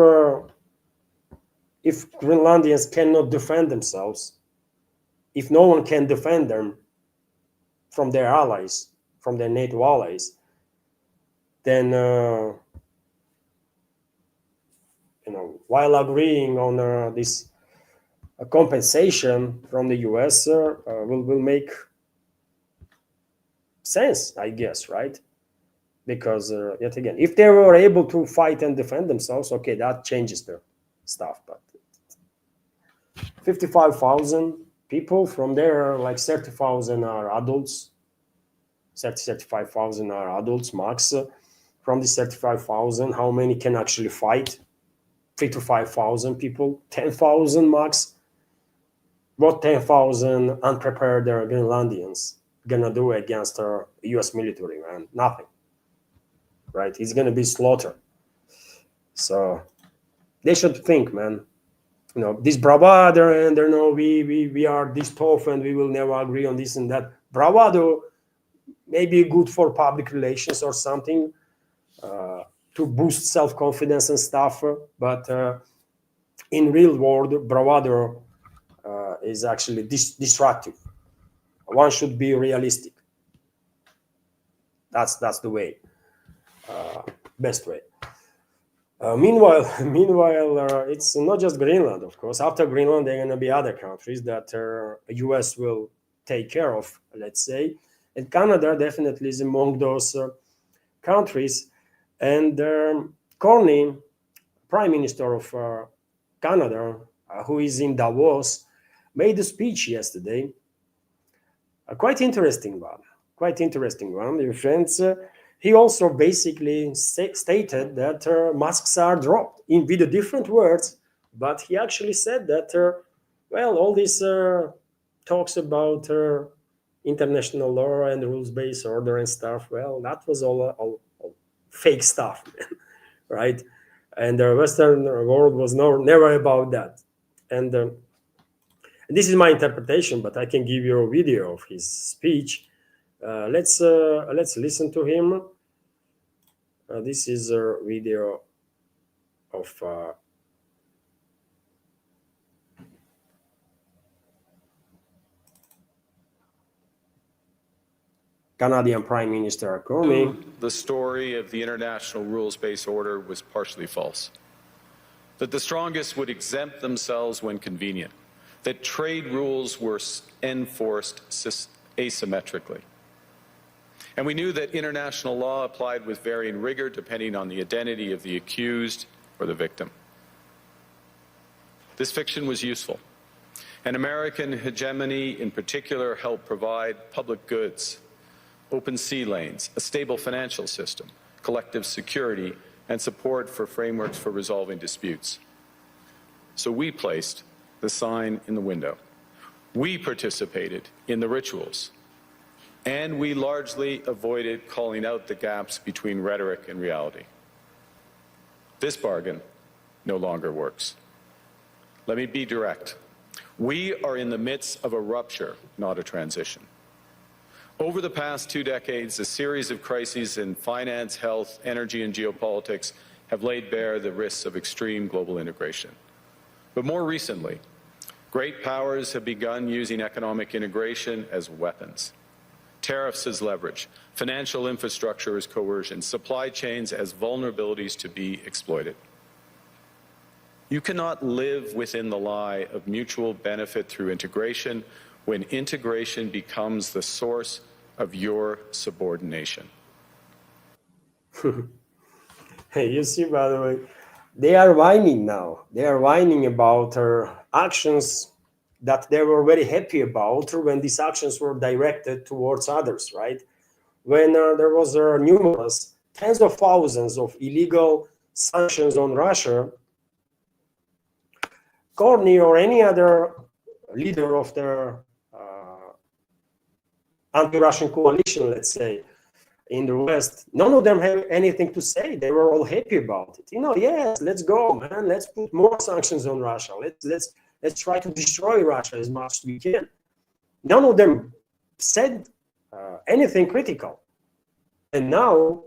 Greenlandians cannot defend themselves, if no one can defend them from their allies, from their NATO allies, then while agreeing on this compensation from the US will make sense, I guess, right? Because yet again, if they were able to fight and defend themselves, okay, that changes their stuff. But 55,000 people from there, like 30,000 are adults, 35,000 are adults max. from the 35,000, how many can actually fight? 3 to 5,000 people, 10,000 max. What 10,000 unprepared Greenlandians gonna do against our U.S. military, man? Nothing, right? It's gonna be slaughter. So they should think, man. You know, this bravado and you know we are this tough and we will never agree on this and that. Bravado may be good for public relations or something to boost self-confidence and stuff, but in real world, bravado is actually destructive. One should be realistic. That's the way, best way. Meanwhile, it's not just Greenland, of course. After Greenland, there are going to be other countries that U.S. will take care of, let's say. And Canada definitely is among those countries. And Carney, Prime Minister of Canada, who is in Davos, made a speech yesterday. A quite interesting one, dear friends. He also basically stated that masks are dropped with the different words, but he actually said that, well, all these talks about international law and rules-based order and stuff, well, that was all fake stuff, right? And the Western world was never about that. And this is my interpretation, but I can give you a video of his speech. Let's listen to him. This is a video of Canadian Prime Minister Carney. The story of the international rules-based order was partially false. That the strongest would exempt themselves when convenient. That trade rules were enforced asymmetrically. And we knew that international law applied with varying rigor depending on the identity of the accused or the victim. This fiction was useful. And American hegemony in particular helped provide public goods, open sea lanes, a stable financial system, collective security, and support for frameworks for resolving disputes. So we placed the sign in the window. We participated in the rituals. And we largely avoided calling out the gaps between rhetoric and reality. This bargain no longer works. Let me be direct. We are in the midst of a rupture, not a transition. Over the past 2 decades, a series of crises in finance, health, energy, and geopolitics have laid bare the risks of extreme global integration. But more recently, great powers have begun using economic integration as weapons. Tariffs as leverage, financial infrastructure as coercion, supply chains as vulnerabilities to be exploited. You cannot live within the lie of mutual benefit through integration when integration becomes the source of your subordination. Hey, you see, by the way, they are whining now. They are whining about actions that they were very happy about when these actions were directed towards others, right? When there was numerous, tens of thousands of illegal sanctions on Russia, Carney or any other leader of the anti-Russian coalition, let's say, in the West, none of them have anything to say. They were all happy about it. You know, yes, let's go, man. Let's put more sanctions on Russia. Let's try to destroy Russia as much as we can. None of them said anything critical. And now,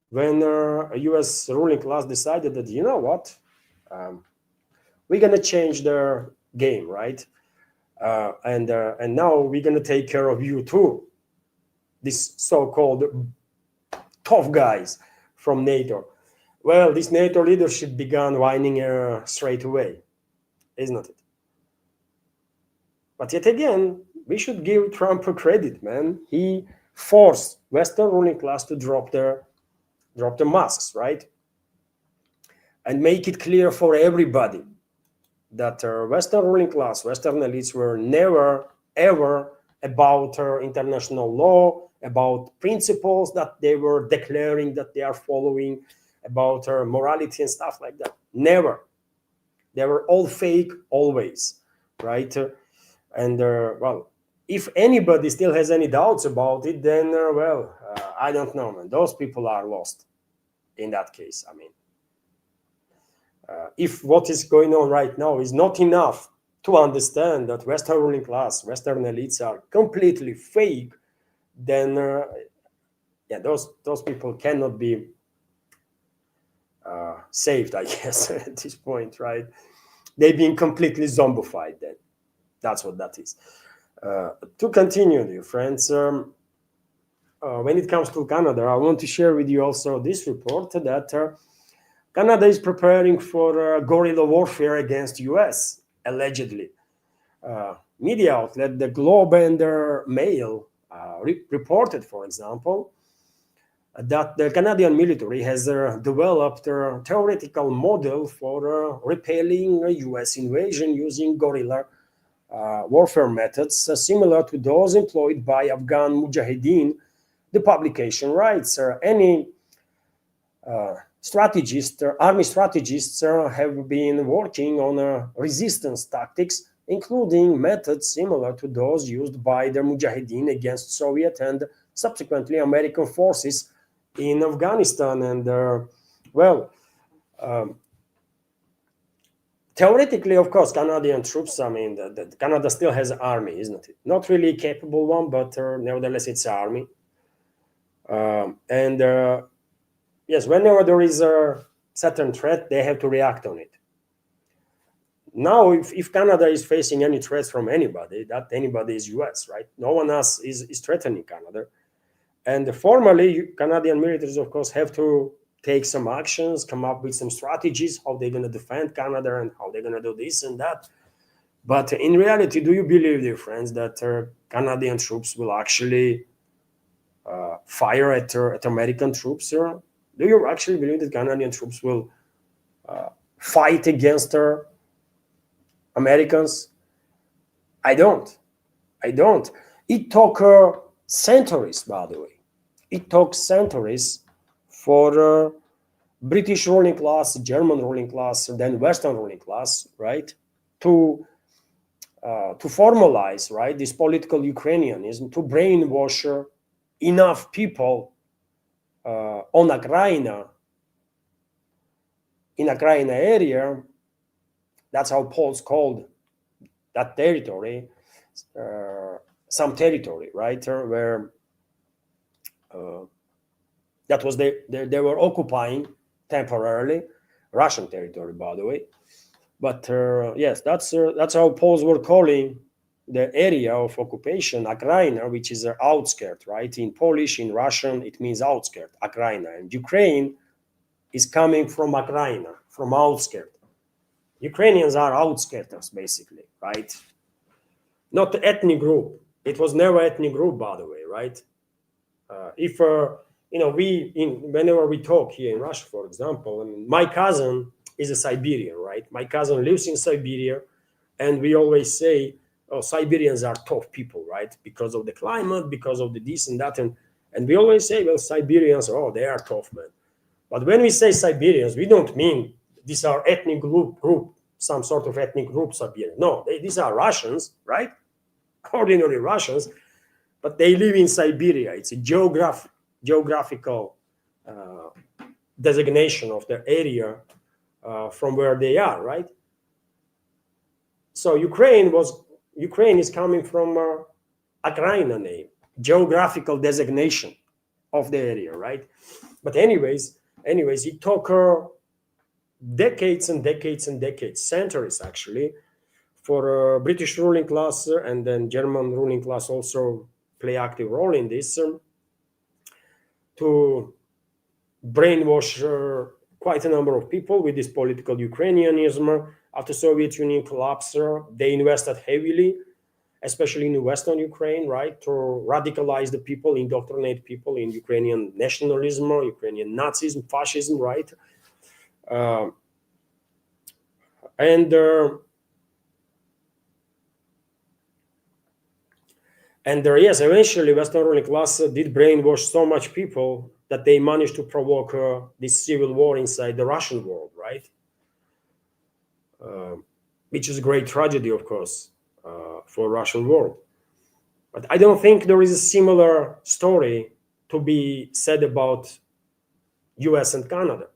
when a U.S. ruling class decided that, you know what, we're going to change their game, right? And now we're going to take care of you too. These so-called tough guys from NATO. Well, this NATO leadership began whining straight away, isn't it? But yet again, we should give Trump a credit, man. He forced Western ruling class to drop the masks, right? And make it clear for everybody that Western ruling class, Western elites were never, ever about international law about principles that they were declaring that they are following, about morality and stuff like that. Never. They were all fake always, right? And well, if anybody still has any doubts about it, then I don't know, man. Those people are lost in that case. I mean, if what is going on right now is not enough to understand that Western ruling class, Western elites are completely fake, then yeah, those people cannot be saved, I guess, at this point, right? They've been completely zombified then. That's what that is. To continue, dear friends, when it comes to Canada, I want to share with you also this report that Canada is preparing for guerrilla warfare against US, allegedly. Media outlet, the Globe and Mail, reported, for example, that the Canadian military has developed a theoretical model for repelling a US invasion using guerrilla warfare methods similar to those employed by Afghan Mujahideen. The publication writes, any strategists, army strategists have been working on resistance tactics, including methods similar to those used by the Mujahideen against Soviet and subsequently American forces in Afghanistan. And theoretically, of course, Canadian troops, I mean, Canada still has an army, isn't it? Not really a capable one, but nevertheless, it's an army. Yes, whenever there is a certain threat, they have to react on it. Now, if Canada is facing any threats from anybody, that anybody is US, right? No one else is threatening Canada. And formally, Canadian militaries, of course, have to take some actions, come up with some strategies, how they're going to defend Canada and how they're going to do this and that. But in reality, do you believe, dear friends, that Canadian troops will actually fire at American troops? Do you actually believe that Canadian troops will fight against Americans? I don't. It took centuries, by the way. It took centuries for British ruling class, German ruling class, and then Western ruling class, right, to formalize, right, this political Ukrainianism, to brainwash enough people on Ukraine, in Ukraine area. That's how Poles called that territory, some territory, right, where that was they were occupying temporarily, Russian territory, by the way. But yes, that's how Poles were calling the area of occupation, Ukraine, which is an outskirt, right? In Polish, in Russian, it means outskirt, Ukraine. And Ukraine is coming from Ukraine, from outskirt. Ukrainians are outskirters, basically, right? Not the ethnic group. It was never ethnic group, by the way, right? If whenever we talk here in Russia, for example, I mean, my cousin is a Siberian, right? My cousin lives in Siberia, and we always say, "Oh, Siberians are tough people, right? Because of the climate, because of the this and that," and we always say, "Well, Siberians, oh, they are tough, man." But when we say Siberians, we don't mean these are ethnic group, some sort of ethnic group Siberian. No, these are Russians, right? Ordinary Russians, but they live in Siberia. It's a geographical designation of the area from where they are, right? So Ukraine is coming from Ukraine name, geographical designation of the area, right? But anyways, it took decades and decades and decades, centuries actually, for British ruling class and then German ruling class also play active role in this to brainwash quite a number of people with this political Ukrainianism. After Soviet Union collapse, they invested heavily, especially in Western Ukraine, right, to radicalize the people, indoctrinate people in Ukrainian nationalism, Ukrainian Nazism, fascism, right? And yes, eventually Western ruling class did brainwash so much people that they managed to provoke this civil war inside the Russian world, right? Which is a great tragedy, of course, for Russian world. But I don't think there is a similar story to be said about US and Canada.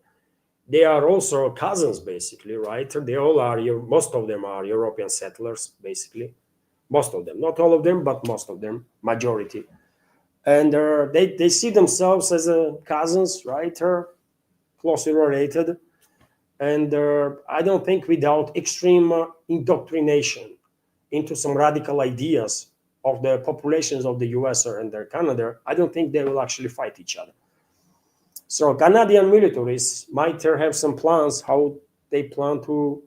They are also cousins, basically, right? They all are, most of them are European settlers, basically. Most of them, not all of them, but most of them, majority. And they see themselves as cousins, right? Closely related. And I don't think without extreme indoctrination into some radical ideas of the populations of the US and Canada, I don't think they will actually fight each other. So Canadian militaries might have some plans how they plan to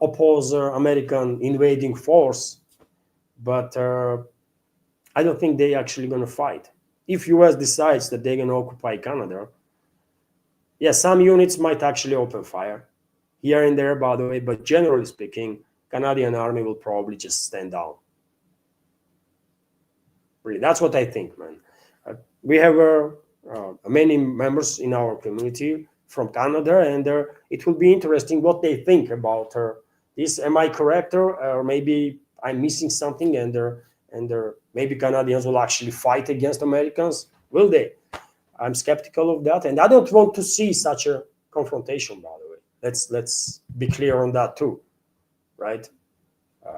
oppose American invading force, but I don't think they're actually going to fight. If US decides that they're going to occupy Canada, yeah, some units might actually open fire here and there, by the way, but generally speaking, Canadian army will probably just stand down. Really, that's what I think, man. We have many members in our community from Canada, and it will be interesting what they think about this. Am I correct, or maybe I'm missing something, and maybe Canadians will actually fight against Americans? Will they? I'm skeptical of that, and I don't want to see such a confrontation, by the way. Let's be clear on that too, right?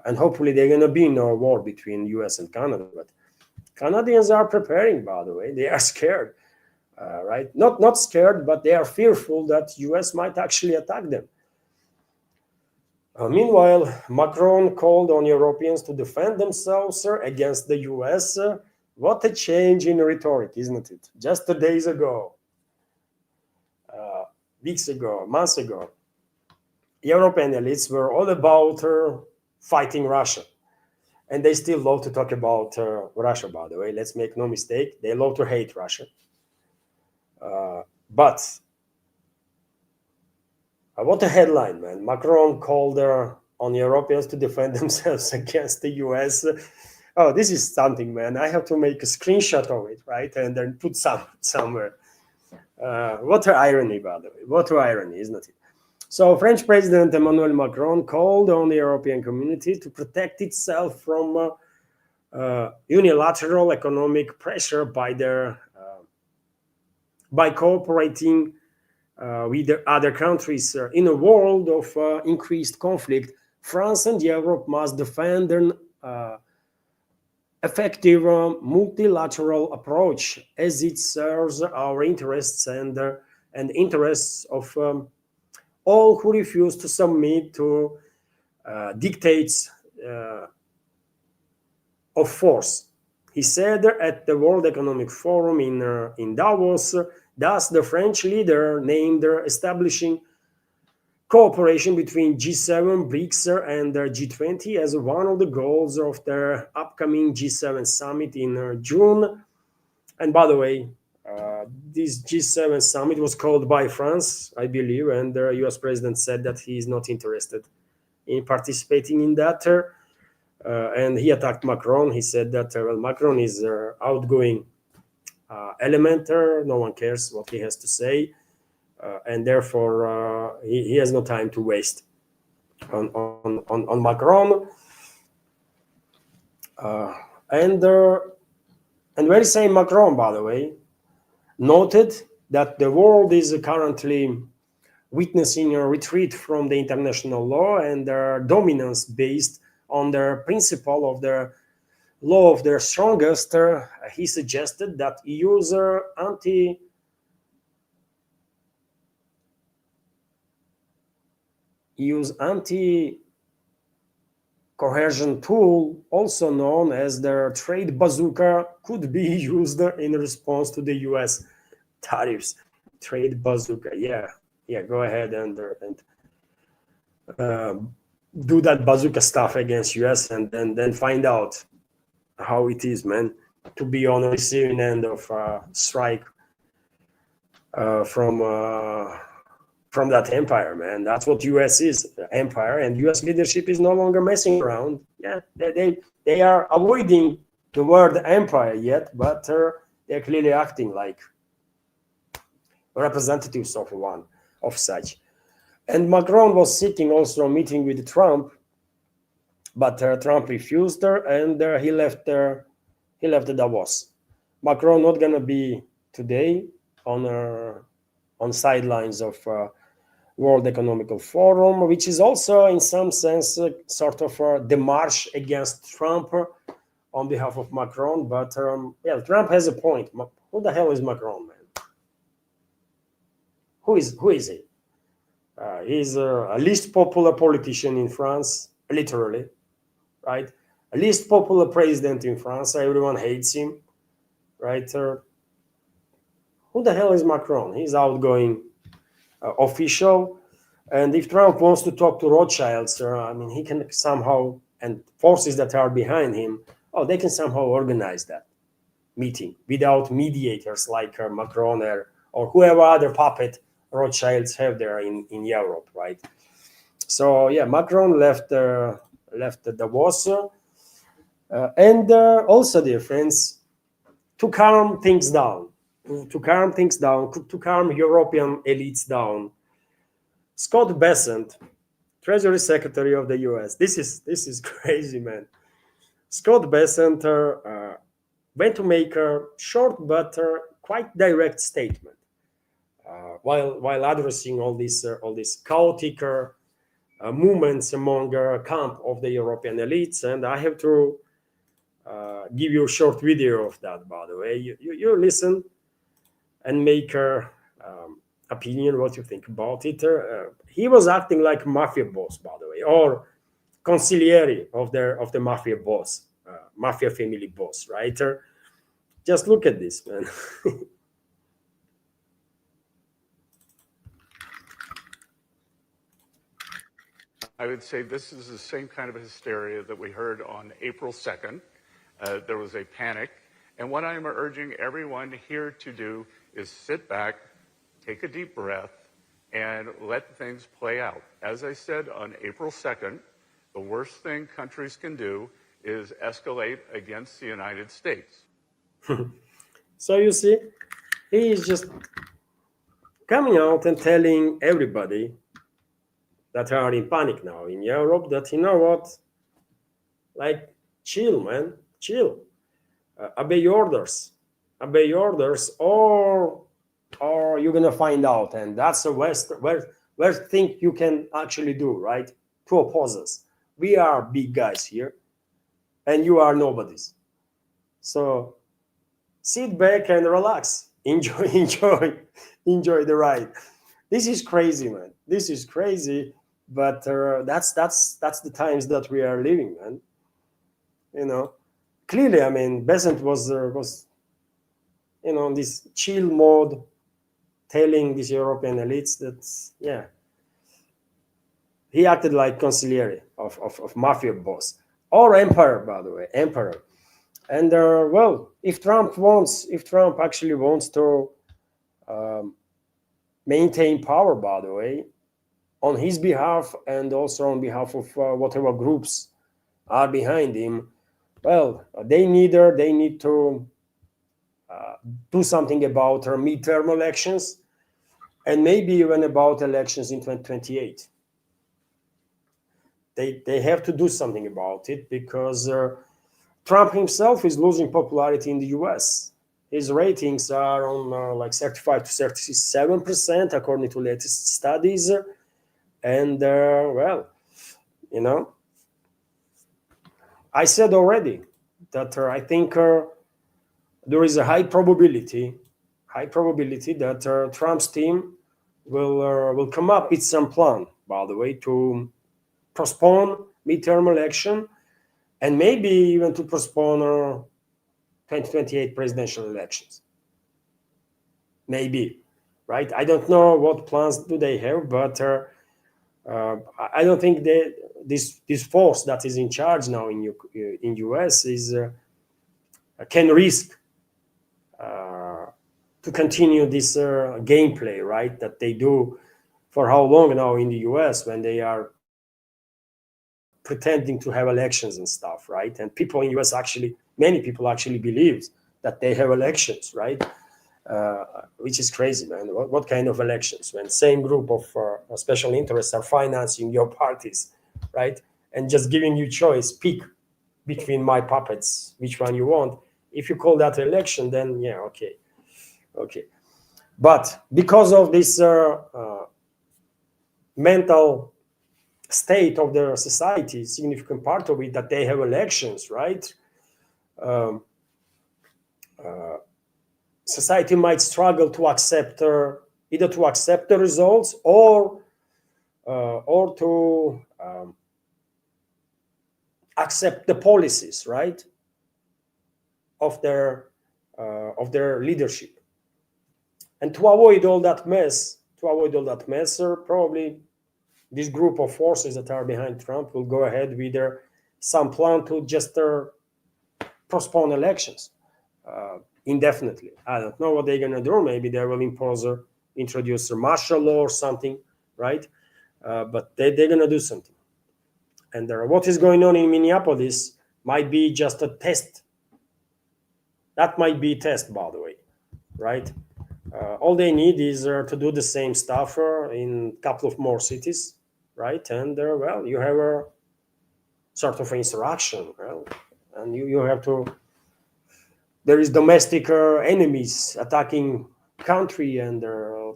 And hopefully they're going to be no war between US and Canada, but Canadians are preparing, by the way. They are scared, right? Not scared, but they are fearful that US might actually attack them. Meanwhile, Macron called on Europeans to defend themselves against the US. What a change in rhetoric, isn't it? Just 2 days ago, weeks ago, months ago, European elites were all about fighting Russia. And they still love to talk about Russia, by the way. Let's make no mistake. They love to hate Russia. But what a headline, man. Macron called on Europeans to defend themselves against the US. Oh, this is something, man. I have to make a screenshot of it, right? And then put somewhere. What an irony, by the way. What an irony, isn't it? So French President Emmanuel Macron called on the European community to protect itself from unilateral economic pressure by cooperating with the other countries. In a world of increased conflict, France and Europe must defend an effective multilateral approach as it serves our interests and interests of all who refuse to submit to dictates of force. He said at the World Economic Forum in Davos. Thus, the French leader named establishing cooperation between G7, BRICS, and G20 as one of the goals of their upcoming G7 summit in June. And by the way, this G7 summit was called by France, I believe, and the US president said that he is not interested in participating in that. And he attacked Macron. He said that Macron is outgoing element. No one cares what he has to say. And therefore, he has no time to waste on Macron. And very same Macron, by the way, noted that the world is currently witnessing a retreat from the international law and their dominance based on the principle of the law of their strongest. He suggested that EU's anti-coercion tool, also known as the trade bazooka, could be used in response to the US tariffs. Trade bazooka, yeah, go ahead and do that bazooka stuff against US and then find out how it is, man, to be on the receiving end of strike from that empire, man. That's what US is, empire, and US leadership is no longer messing around. Yeah, they are avoiding the word empire yet, but they're clearly acting like representatives of one of such. And Macron was sitting also a meeting with Trump, but Trump refused her, and he left Davos. Macron not gonna be today on sidelines of World Economical Forum, which is also in some sense sort of a démarche against Trump on behalf of Macron. But yeah, Trump has a point. Who the hell is Macron, man? Who is he? He's a least popular politician in France, literally, right? A least popular president in France. Everyone hates him, right? Who the hell is Macron? He's outgoing official. And if Trump wants to talk to Rothschilds, I mean, he can somehow, and forces that are behind him, they can somehow organize that meeting without mediators like Macron or whoever other puppet Rothschilds have there in Europe, right? So yeah, Macron left Davos, and also, dear friends, to calm things down, to calm European elites down. Scott Bessent, Treasury Secretary of the U.S. This is crazy, man. Scott Bessent went to make a short but quite direct statement while addressing all these chaotic movements among camp of the European elites. And I have to give you a short video of that, by the way. You listen and make opinion what you think about it. He was acting like mafia boss, by the way, or consigliere of the mafia boss, mafia family boss, right? Just look at this, man. I would say this is the same kind of hysteria that we heard on April 2nd. There was a panic. And what I'm urging everyone here to do is sit back, take a deep breath, and let things play out. As I said on April 2nd, the worst thing countries can do is escalate against the United States. So you see, he is just coming out and telling everybody that are in panic now in Europe that, you know what, like, chill, man, chill. Obey orders, or you're gonna find out. And that's the worst thing you can actually do, right? To oppose us. We are big guys here, and you are nobodies. So sit back and relax. Enjoy the ride. This is crazy, man. This is crazy, but that's the times that we are living, man. You know, clearly, I mean, Besant was in this chill mode, telling these European elites that, yeah, he acted like consigliere of mafia boss or emperor, by the way, emperor. And well, if Trump actually wants to maintain power, by the way, on his behalf and also on behalf of whatever groups are behind him, well, they need to do something about her midterm elections, and maybe even about elections in 2028. They have to do something about it, because Trump himself is losing popularity in the US. His ratings are on like 35 to 37%, according to latest studies. And well, you know, I said already that I think there is a high probability that Trump's team will come up with some plan, by the way, to postpone midterm election, and maybe even to postpone 2028 presidential elections. Maybe, right? I don't know what plans do they have, but I don't think that this force that is in charge now in US can risk to continue this gameplay, right? That they do for how long now in the US, when they are pretending to have elections and stuff, right? And people in US many people actually believe that they have elections, right? Which is crazy, man. What kind of elections when same group of special interests are financing your parties, right? And just giving you choice, pick between my puppets, which one you want. If you call that election, then yeah, okay. But because of this mental state of their society, significant part of it, that they have elections, right? Society might struggle to accept either to accept the results or to accept the policies, right, of their leadership. And to avoid all that mess, probably this group of forces that are behind Trump will go ahead with some plan to just postpone elections indefinitely. I don't know what they're going to do. Maybe they will introduce a martial law or something, right? But they're going to do something. And what is going on in Minneapolis might be just a test. That might be a test, by the way, right? All they need is to do the same stuff in a couple of more cities, right? And well, you have a sort of insurrection, well, and you have to. There is domestic enemies attacking country, and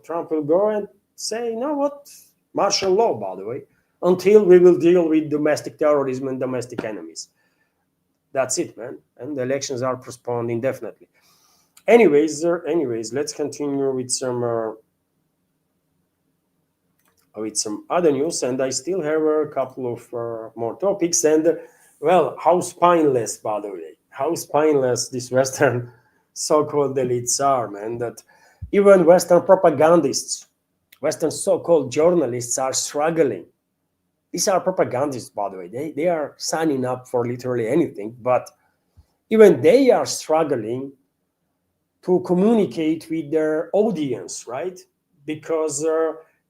Trump will go and say, you know what, martial law, by the way, until we will deal with domestic terrorism and domestic enemies. That's it, man. And the elections are postponed indefinitely. Anyways, let's continue with some other news, and I still have a couple of more topics. And well, how spineless, by the way, how spineless these Western so-called elites are, man. That even Western propagandists, Western so-called journalists are struggling. These are propagandists, by the way. They are signing up for literally anything, but even they are struggling to communicate with their audience, right? Because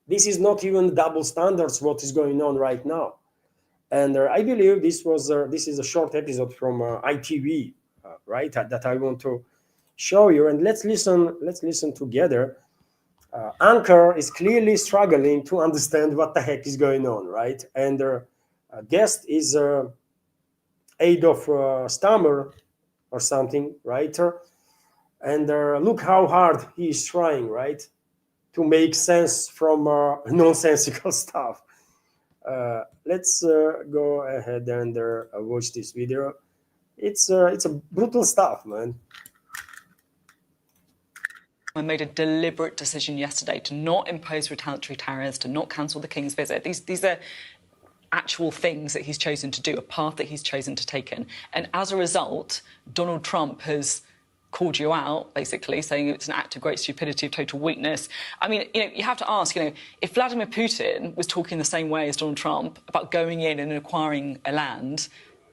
this is not even double standards what is going on right now. And I believe this is a short episode from ITV, right? That I want to show you, and let's listen together. Anchor is clearly struggling to understand what the heck is going on, right? And their guest is Adolf Stammer or something, right? And look how hard he is trying, right, to make sense from nonsensical stuff. Let's go ahead and watch this video. It's a brutal stuff, man. I made a deliberate decision yesterday to not impose retaliatory tariffs, to not cancel the King's visit. These are actual things that he's chosen to do, a path that he's chosen to take in. And as a result, Donald Trump has called you out, basically, saying it's an act of great stupidity, of total weakness. I mean, you have to ask, if Vladimir Putin was talking the same way as Donald Trump about going in and acquiring a land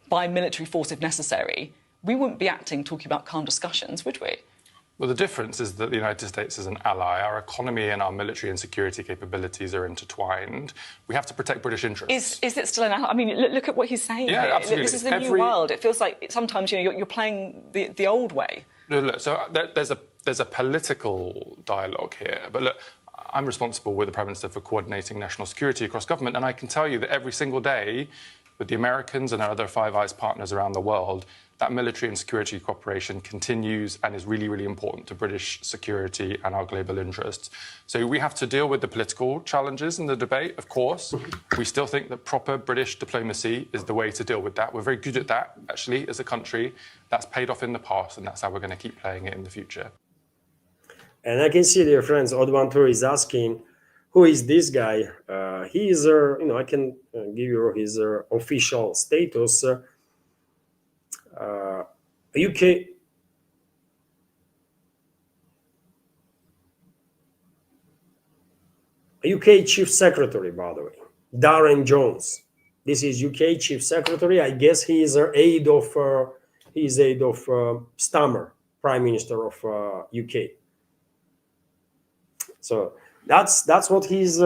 by military force if necessary, we wouldn't be talking about calm discussions, would we? Well, the difference is that the United States is an ally. Our economy and our military and security capabilities are intertwined. We have to protect British interests. Is it still an ally? I mean, look at what he's saying. Yeah, here. absolutely. This is the new world. It feels like sometimes you're playing the old way. Look, so there's a political dialogue here. But look, I'm responsible with the Prime Minister for coordinating national security across government, and I can tell you that every single day, with the Americans and our other Five Eyes partners around the world, that military and security cooperation continues and is really, really important to British security and our global interests. So we have to deal with the political challenges in the debate, of course. We still think that proper British diplomacy is the way to deal with that. We're very good at that, actually, as a country. That's paid off in the past, and that's how we're going to keep playing it in the future. And I can see, dear friends, Odvantur is asking, who is this guy? He is, I can give you his official status. UK Chief Secretary, by the way, Darren Jones. This is UK Chief Secretary. I guess he is aide of Stammer, Prime Minister of UK. So that's what he's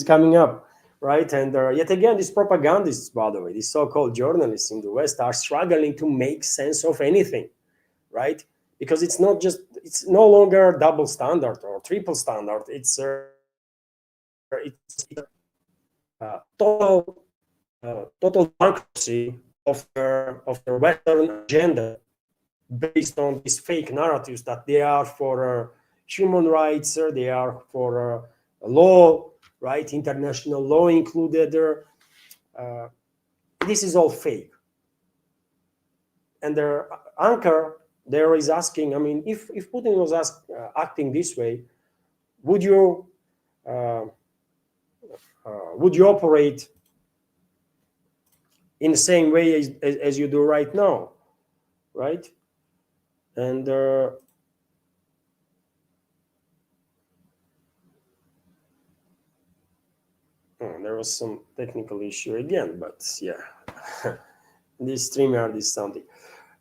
coming up right? And yet again, these propagandists, by the way, these so-called journalists in the West are struggling to make sense of anything, right? Because it's no longer double standard or triple standard. It's total bankruptcy of their Western agenda, based on these fake narratives that they are for human rights, they are for law, right? International law included. This is all fake. And their anchor there is asking, I mean, if Putin was acting this way, would you operate in the same way as you do right now, right? And there was some technical issue again, but yeah, this StreamYard is something.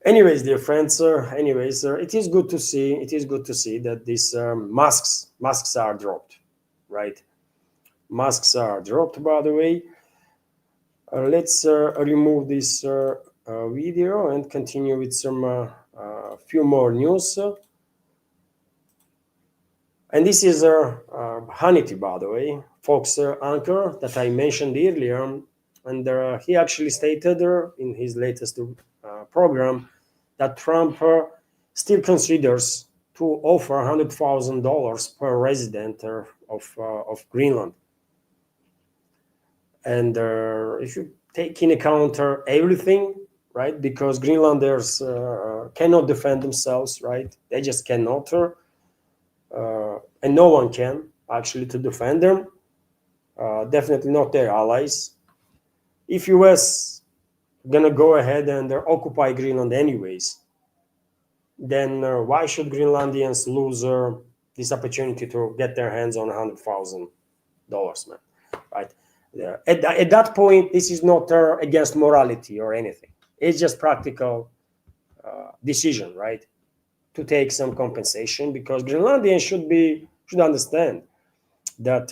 Anyways, dear friends, it is good to see. It is good to see that these masks are dropped, right? Masks are dropped, by the way. Let's remove this video and continue with some few more news. And this is Hannity, by the way, Fox anchor that I mentioned earlier. And he actually stated in his latest program that Trump still considers to offer $100,000 per resident of Greenland. And if you take in account everything, right, because Greenlanders cannot defend themselves, right? They just cannot, and no one can actually to defend them. Definitely not their allies. If US gonna go ahead and occupy Greenland anyways, then why should Greenlandians lose this opportunity to get their hands on $100,000, man? Right? At that point, this is not against morality or anything. It's just practical decision, right? To take some compensation, because Greenlandians should understand that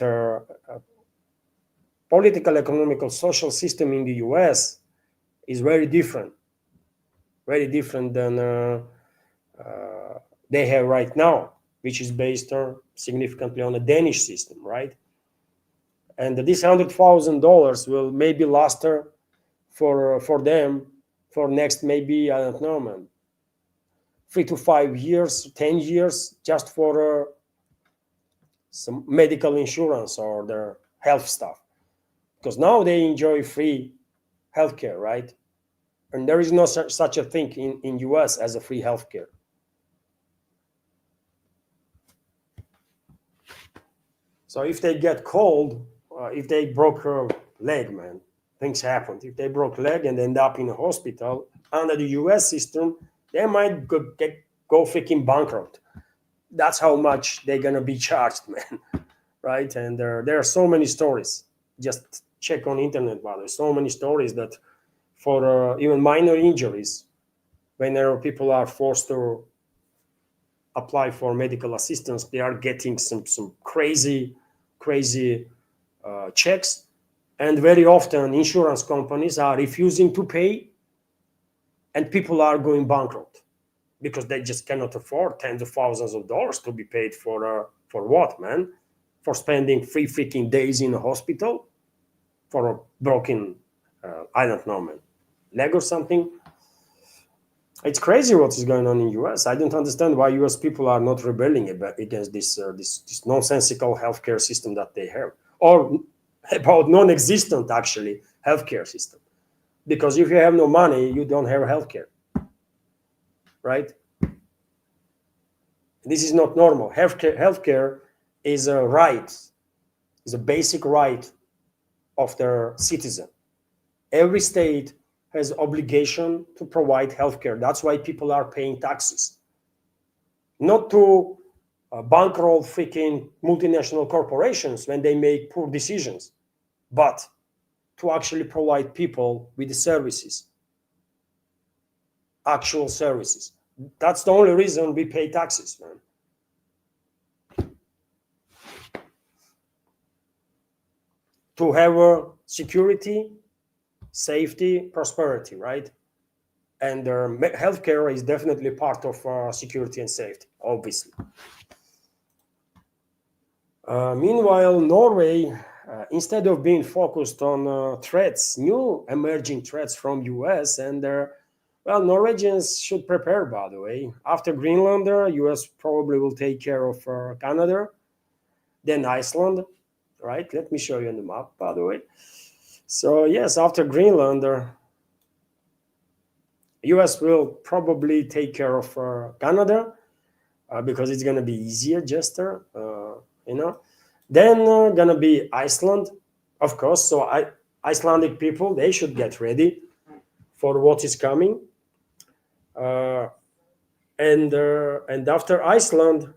political, economical, social system in the US is very different than they have right now, which is based significantly on a Danish system, right? And this $100,000 will maybe last for them for next, maybe, I don't know, man, 3 to 5 years, 10 years, just for some medical insurance or their health stuff. Because now they enjoy free healthcare, right? And there is no such a thing in US as a free healthcare. So if they get cold, if they broke her leg, man, things happened. If they broke leg and end up in a hospital under the US system, they might go freaking bankrupt. That's how much they're gonna be charged, man, right? And there are so many stories. Just check on internet, but there's so many stories that for even minor injuries, when people are forced to apply for medical assistance, they are getting some crazy checks, and very often insurance companies are refusing to pay, and people are going bankrupt because they just cannot afford tens of thousands of dollars to be paid for what, man? For spending 3 freaking days in a hospital for a broken, I don't know, man, leg or something. It's crazy what is going on in US. I don't understand why US people are not rebelling against this nonsensical healthcare system that they have, or about non-existent, actually, healthcare system. Because if you have no money, you don't have healthcare, right? This is not normal. Healthcare is a right, is a basic right of their citizen. Every state has obligation to provide healthcare. That's why people are paying taxes, not to bankroll freaking multinational corporations when they make poor decisions, but to actually provide people with the services, actual services. That's the only reason we pay taxes, man. to have security, safety, prosperity, right? And healthcare is definitely part of security and safety, obviously. Meanwhile, Norway, instead of being focused on threats, new emerging threats from US, and well, Norwegians should prepare, by the way. After Greenland, US probably will take care of Canada, then Iceland, right? Let me show you on the map, by the way. So yes, after Greenland, US will probably take care of Canada because it's going to be easier, just you know. Then gonna be Iceland, of course. So Icelandic people, they should get ready for what is coming. And after Iceland,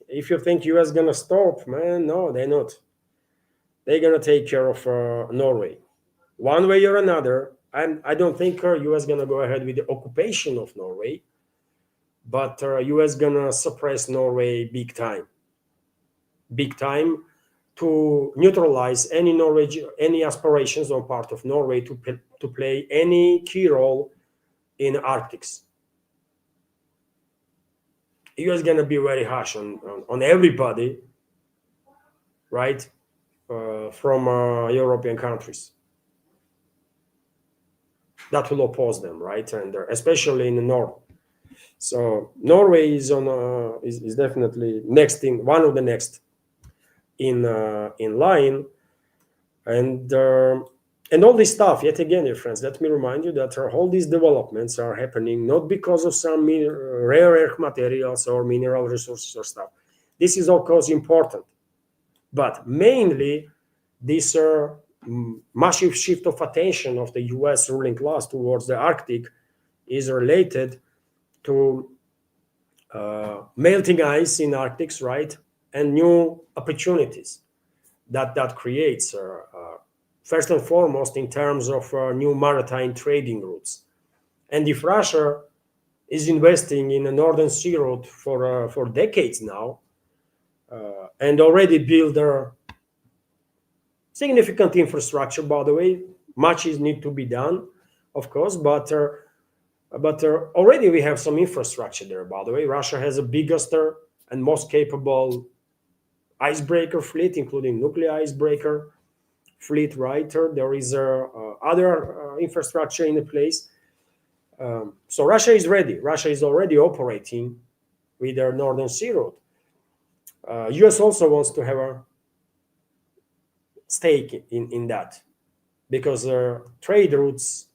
if you think US gonna stop, man, no, they're not. They're gonna take care of Norway, one way or another. And I don't think US gonna go ahead with the occupation of Norway, but US gonna suppress Norway big time, to neutralize any aspirations on part of Norway to play any key role in Arctics. US gonna be very harsh on everybody, right? From European countries that will oppose them, right? And especially in the north. So Norway is on is definitely one of the next in line, and all this stuff. Yet again, dear friends, let me remind you that all these developments are happening not because of some rare earth materials or mineral resources or stuff. This is of course important, but mainly this massive shift of attention of the US ruling class towards the Arctic is related to melting ice in Arctics, right? And new opportunities that creates, first and foremost, in terms of new maritime trading routes. And if Russia is investing in a Northern Sea route for decades now, and already built significant infrastructure, by the way, much is need to be done, of course, but already we have some infrastructure there, by the way. Russia has the biggest and most capable icebreaker fleet, including nuclear icebreaker fleet, right? There is other infrastructure in place. So Russia is ready. Russia is already operating with their Northern Sea route. US also wants to have a stake in that, because trade routes,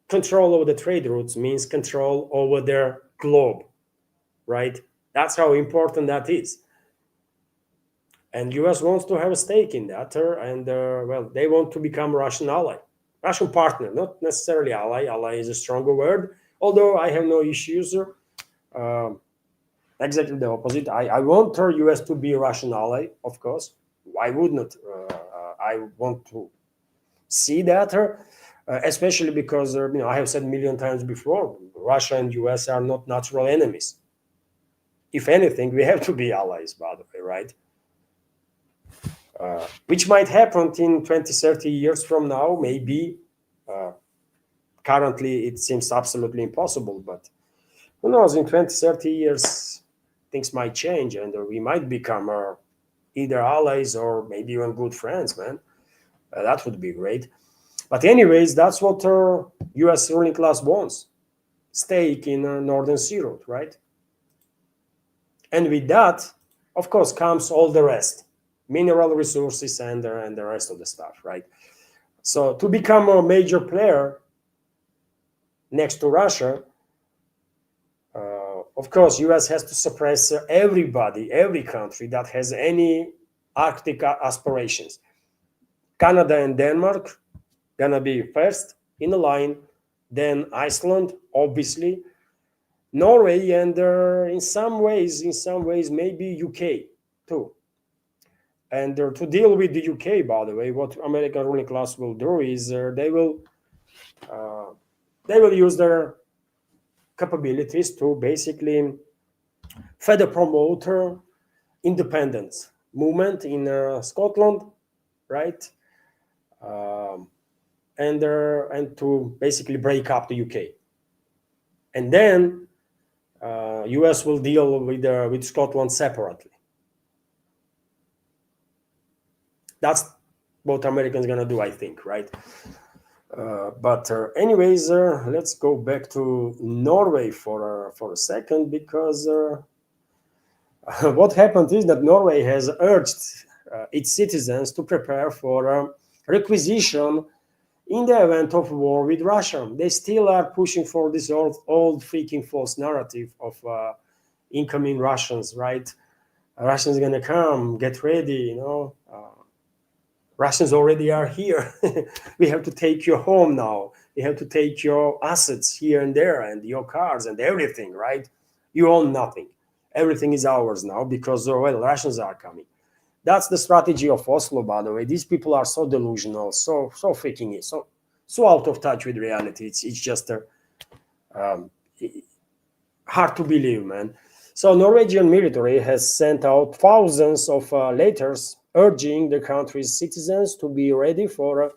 control over the trade routes means control over their globe, right? That's how important that is. And US wants to have a stake in that, and well, they want to become Russian ally, Russian partner, not necessarily ally. Ally is a stronger word, although I have no issues. Exactly the opposite. I want US to be a Russian ally, of course. Why wouldn't I want to see that, especially because I have said a million times before, Russia and US are not natural enemies. If anything, we have to be allies, by the way, right? Which might happen in 20, 30 years from now, maybe. Currently, it seems absolutely impossible, but who knows, in 20, 30 years, things might change, and we might become either allies or maybe even good friends, man. That would be great. But anyways, that's what US ruling class wants. Stake in Northern Sea route, right? And with that, of course, comes all the rest. Mineral resources and the rest of the stuff, right? So to become a major player next to Russia, of course, US has to suppress everybody, every country that has any Arctic aspirations. Canada and Denmark gonna be first in the line, then Iceland, obviously, Norway, and in some ways, maybe UK too. And to deal with the UK, by the way, what American ruling class will do is they will use their capabilities to basically further promote independence movement in Scotland, right? and to basically break up the UK. And then US will deal with Scotland separately. That's what Americans gonna do, I think, right? But anyways, let's go back to Norway for a second, because what happened is that Norway has urged its citizens to prepare for requisition in the event of war with Russia. They still are pushing for this old freaking false narrative of incoming Russians, right? Russians gonna come, get ready, Russians already are here. We have to take your home now. We have to take your assets here and there, and your cars and everything, right? You own nothing. Everything is ours now because, Russians are coming. That's the strategy of Oslo, by the way. These people are so delusional, so freaking so out of touch with reality. It's just hard to believe, man. So Norwegian military has sent out thousands of letters urging the country's citizens to be ready for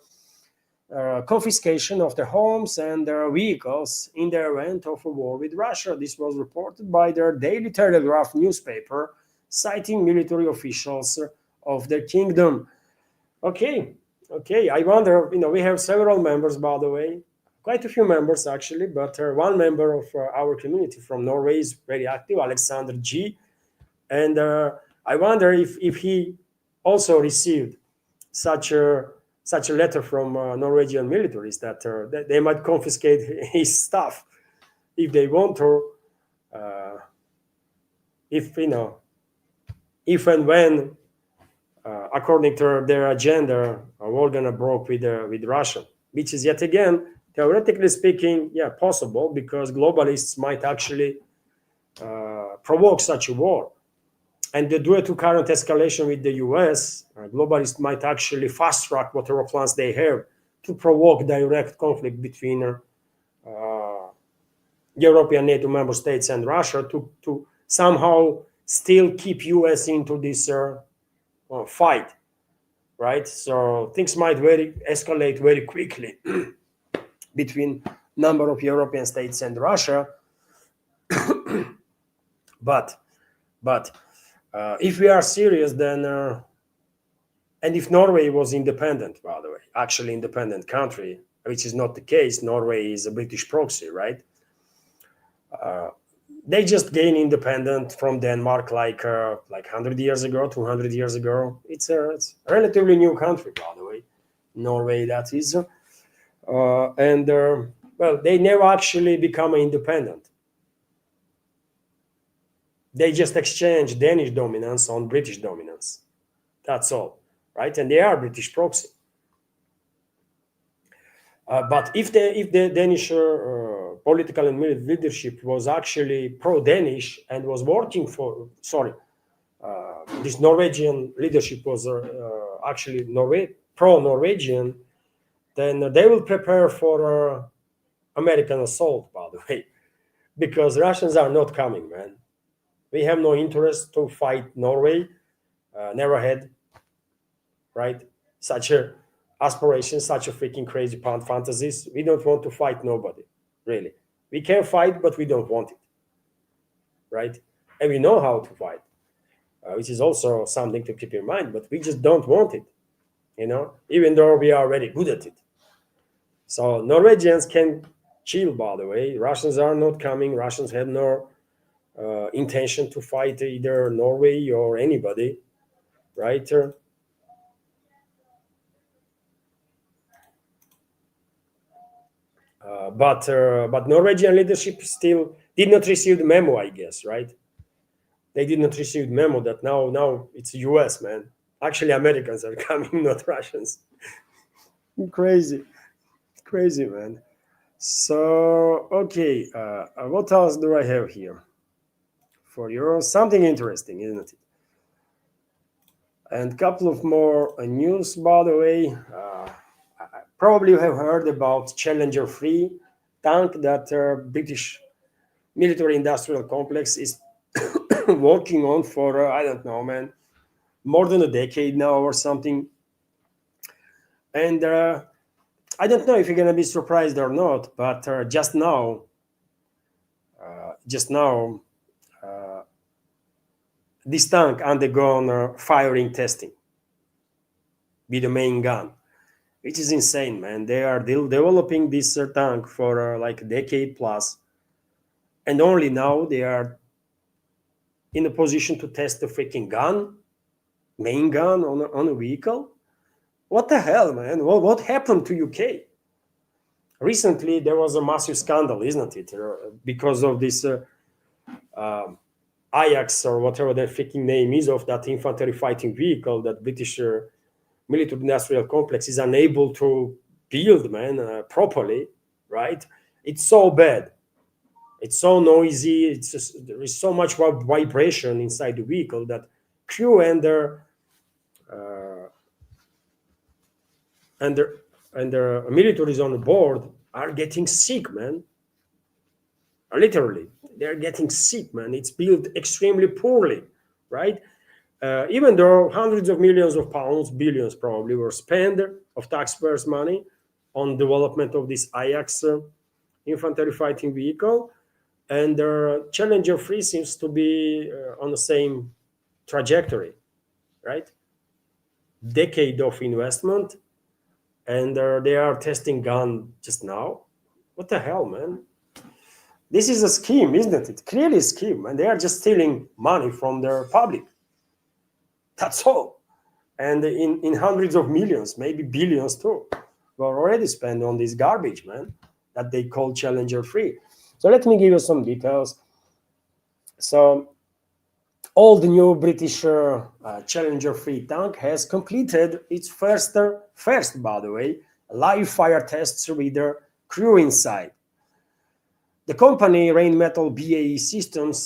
confiscation of their homes and their vehicles in the event of a war with Russia. This was reported by their Daily Telegraph newspaper, citing military officials of their kingdom. Okay, I wonder, we have several members, by the way, quite a few members actually, but one member of our community from Norway is very active, Alexander G. And I wonder if he also received such a letter from Norwegian militaries that they might confiscate his stuff if they want to, if and when, according to their agenda, a war gonna break with Russia, which is yet again, theoretically speaking, possible, because globalists might actually provoke such a war. And due to current escalation with the US, globalists might actually fast track whatever plans they have to provoke direct conflict between European NATO member states and Russia to somehow still keep US into this fight, right? So things might escalate very quickly between number of European states and Russia. But if we are serious, then and if Norway was independent, by the way, actually independent country, which is not the case, Norway is a British proxy, right? They just gained independent from Denmark like 100 years ago, 200 years ago. It's a relatively new country, by the way, Norway, that is. They never actually become independent. They just exchange Danish dominance on British dominance. That's all, right? And they are British proxy. But if the Danish political and military leadership was actually pro-Danish and was working for, this Norwegian leadership was actually pro-Norwegian, then they will prepare for American assault, by the way, because Russians are not coming, man. We have no interest to fight Norway, never had, right? Such a aspiration, such a freaking crazy fantasies. We don't want to fight nobody, really. We can fight, but we don't want it, right? And we know how to fight, which is also something to keep in mind, but we just don't want it, even though we are very good at it. So Norwegians can chill, by the way. Russians are not coming. Russians have no intention to fight either Norway or anybody, right? But Norwegian leadership still did not receive the memo, I guess, right? They did not receive the memo that now it's US, man. Actually, Americans are coming, not Russians. Crazy, man. So, okay, what else do I have here for you? Something interesting, isn't it? And a couple of more news, by the way. Probably you have heard about Challenger 3 tank that British military industrial complex is working on for, I don't know, man, more than a decade now or something. And I don't know if you're going to be surprised or not, but just now, this tank undergone firing testing with the main gun, which is insane, man. They are developing this tank for like a decade plus, and only now they are in a position to test the freaking gun, main gun on a vehicle. What the hell, man? What happened to UK? Recently, there was a massive scandal, isn't it? Because of this Ajax or whatever the freaking name is of that infantry fighting vehicle that British military industrial complex is unable to build, man, properly, right? It's so bad. It's so noisy. It's just, there is so much vibration inside the vehicle that crew and their militaries on board are getting sick, man. Literally, they're getting sick, man. It's built extremely poorly, right? Even though hundreds of millions of pounds, billions probably, were spent of taxpayers' money on development of this Ajax infantry fighting vehicle, and Challenger 3 seems to be on the same trajectory, right? Decade of investment, and they are testing gun just now. What the hell, man? This is a scheme, isn't it? Clearly a scheme, and they are just stealing money from their public. That's all. And in hundreds of millions, maybe billions too, were already spent on this garbage, man, that they call Challenger 3. So let me give you some details. So all the new British Challenger 3 tank has completed its first, by the way, live fire tests with their crew inside. The company Rheinmetall BAE Systems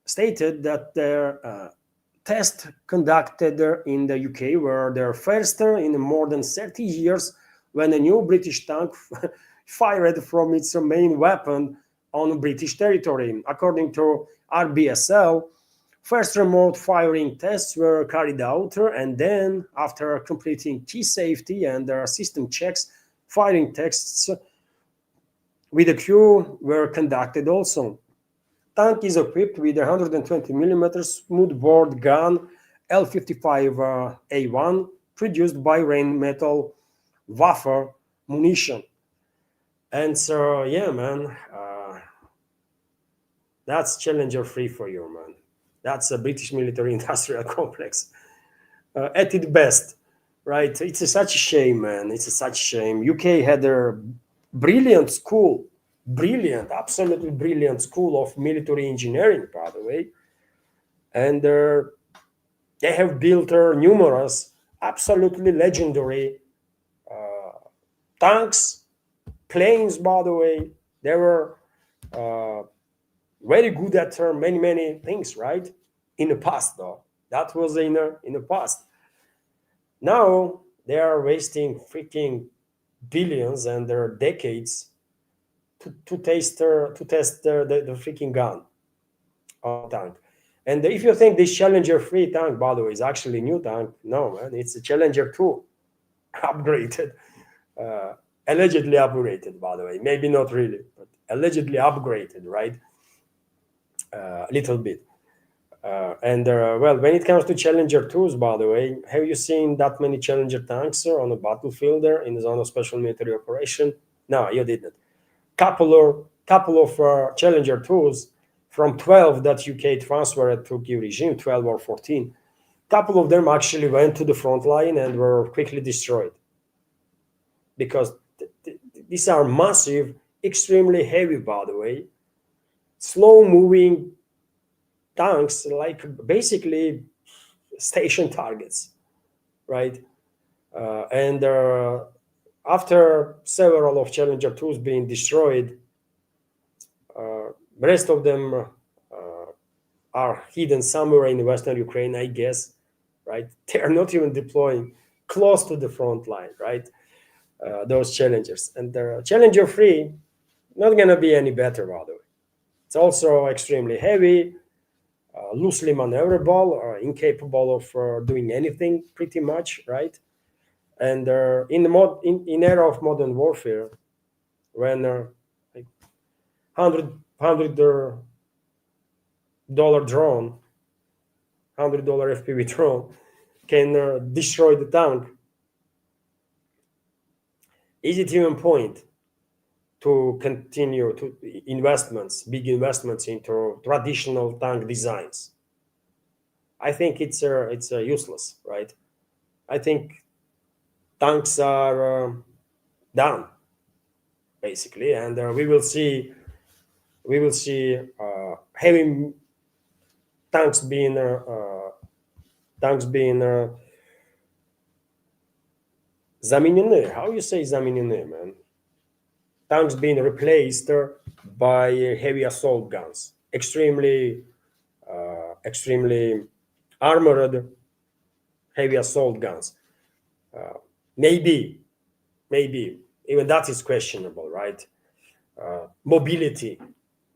stated that their test conducted in the UK were their first in more than 30 years, when a new British tank fired from its main weapon on British territory. According to RBSL, first remote firing tests were carried out, and then, after completing key safety and system checks, firing tests with the crew were conducted also. Tank is equipped with a 120mm smoothbore gun L55A1 produced by Rheinmetall Waffe munition. And so, yeah, man, that's Challenger 3 for you, man. That's a British military industrial complex at its best, right? It's such a shame, man. It's such a shame. UK had a brilliant school, absolutely brilliant school of military engineering, by the way. And they have built numerous absolutely legendary tanks, planes, by the way. They were very good at many things, right? In the past, though. That was in the past. Now they are wasting freaking billions and their decades to test the freaking gun on tank. And if you think this Challenger 3 tank, by the way, is actually a new tank, no, man, it's a Challenger 2 upgraded, allegedly upgraded, by the way. Maybe not really, but allegedly upgraded, right? A little bit. Well, when it comes to Challenger 2s, by the way, have you seen that many Challenger tanks on the battlefield there in the zone of special military operation? No, you didn't. Couple of Challenger 2s from 12 that UK transferred to Kyiv regime, 12 or 14. Couple of them actually went to the front line and were quickly destroyed. Because these are massive, extremely heavy, by the way, slow-moving tanks, like basically station targets, right? After several of Challenger 2s being destroyed, the rest of them are hidden somewhere in Western Ukraine, I guess, right? They're not even deploying close to the front line, right? Those Challengers. And the Challenger 3, not going to be any better, by the way. It's also extremely heavy. loosely maneuverable, incapable of doing anything pretty much, right? And in era of modern warfare, when like $100 drone, $100 FPV drone can destroy the tank, is it even point to continue to big investments into traditional tank designs? I think it's useless, right? I think tanks are done basically, and we will see heavy tanks being заменены. How you say заменены, man? Tanks being replaced by heavy assault guns, extremely armored heavy assault guns. Maybe even that is questionable, right? Mobility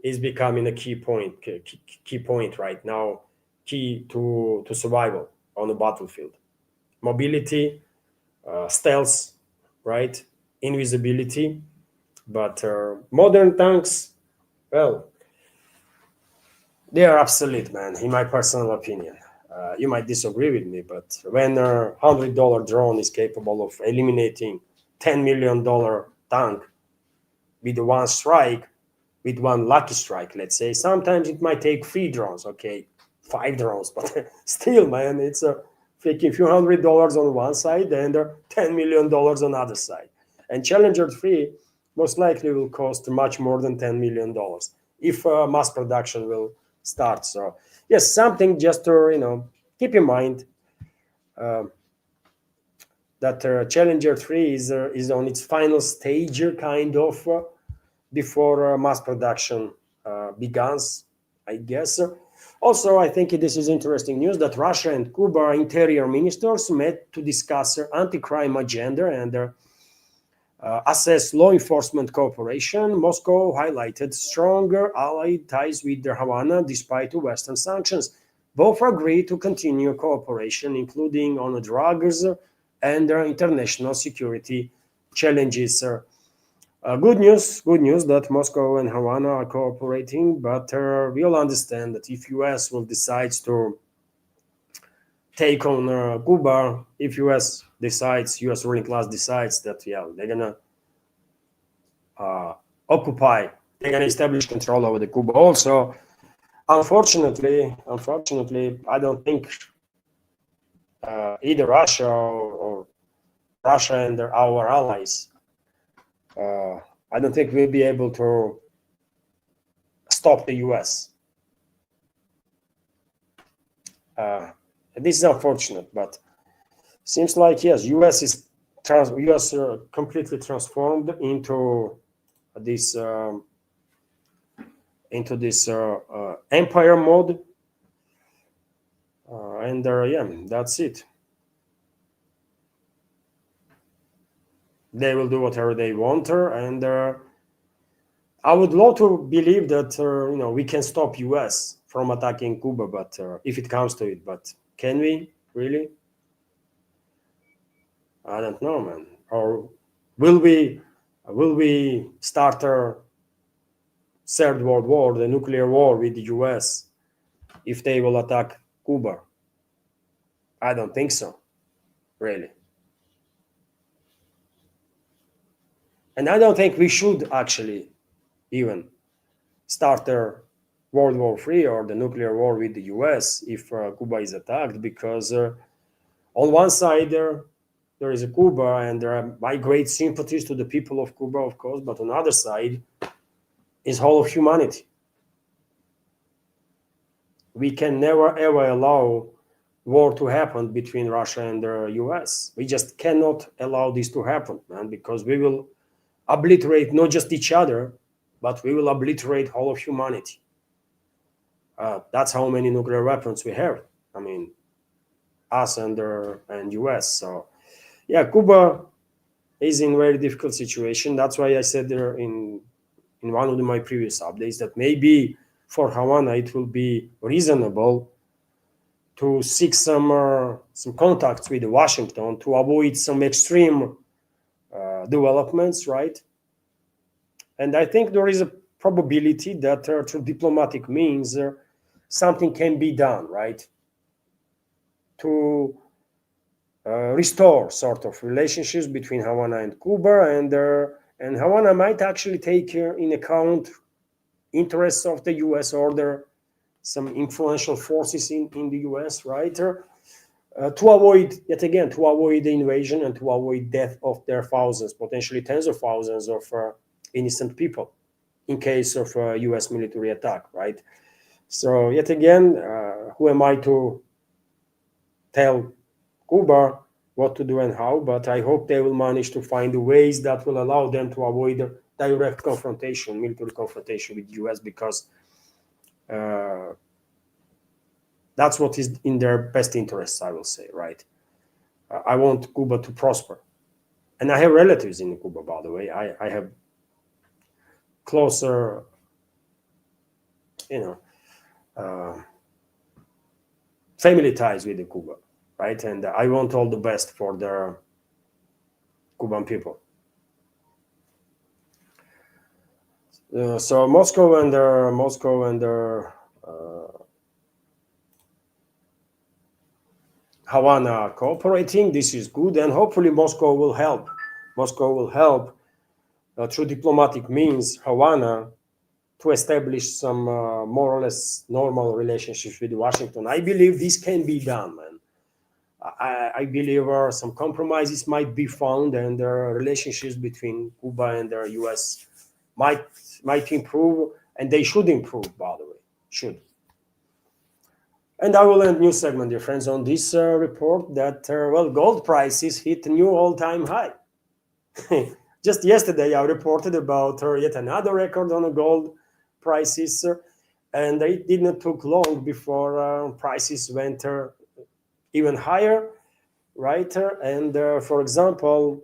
is becoming a key point right now, key to survival on the battlefield. Mobility, stealth, right? Invisibility. But modern tanks, well, they are obsolete, man, in my personal opinion. You might disagree with me, but when a $100 drone is capable of eliminating $10 million tank with one strike, with one lucky strike, let's say, sometimes it might take 3 drones, okay, 5 drones, but still, man, it's a freaking few $100 on one side and $10 million on the other side. And Challenger 3 most likely will cost much more than $10 million if mass production will start. So yes, something just to keep in mind, that Challenger 3 is on its final stage, kind of, before mass production begins, I guess. Also, I think this is interesting news that Russia and Cuba interior ministers met to discuss anti-crime agenda and assess law enforcement cooperation. Moscow highlighted stronger allied ties with Havana despite Western sanctions. Both agreed to continue cooperation, including on drugs and international security challenges. Good news that Moscow and Havana are cooperating, but we all understand that if US will decide to take on Cuba, if US ruling class decides that they're gonna they're gonna establish control over the Cuba also. Unfortunately, I don't think either Russia or Russia and our allies, I don't think we'll be able to stop the US. This is unfortunate, but seems like yes, US completely transformed into this empire mode, and that's it. They will do whatever they want, and I would love to believe that we can stop US from attacking Cuba, but if it comes to it, but can we really? I don't know, man. Or will we start a third world war, the nuclear war with the US, if they will attack Cuba? I don't think so, really. And I don't think we should actually even start a World War III or the nuclear war with the US if Cuba is attacked, because on one side there is a Cuba, and there are my great sympathies to the people of Cuba, of course, but on the other side is whole of humanity. We can never ever allow war to happen between Russia and the US. We just cannot allow this to happen, man, because we will obliterate not just each other, but we will obliterate whole of humanity. That's how many nuclear weapons we have. I mean, us and US. So yeah, Cuba is in a very difficult situation. That's why I said there in one of my previous updates that maybe for Havana, it will be reasonable to seek some contacts with Washington to avoid some extreme developments, right? And I think there is a probability that through diplomatic means something can be done, right, to restore sort of relationships between Havana and Cuba, and Havana might actually take in account interests of the U.S. order, some influential forces in the U.S., right, to avoid, yet again, to avoid the invasion and to avoid death of their thousands, potentially tens of thousands of innocent people in case of a U.S. military attack, right? So yet again, who am I to tell Cuba what to do and how, but I hope they will manage to find ways that will allow them to avoid direct confrontation, military confrontation with the US, because that's what is in their best interests, I will say, right? I want Cuba to prosper. And I have relatives in Cuba, by the way. I have closer, family ties with Cuba, right? And I want all the best for the Cuban people. So Moscow and Havana cooperating. This is good, and hopefully Moscow will help. Moscow will help through diplomatic means Havana to establish some more or less normal relationships with Washington. I believe this can be done, man. I believe some compromises might be found, and relationships between Cuba and the U.S. might improve, and they should improve, by the way, should. And I will end news segment, dear friends, on this report that, gold prices hit a new all-time high. Just yesterday, I reported about yet another record on the gold prices, and it did not take long before prices went even higher, right? And for example,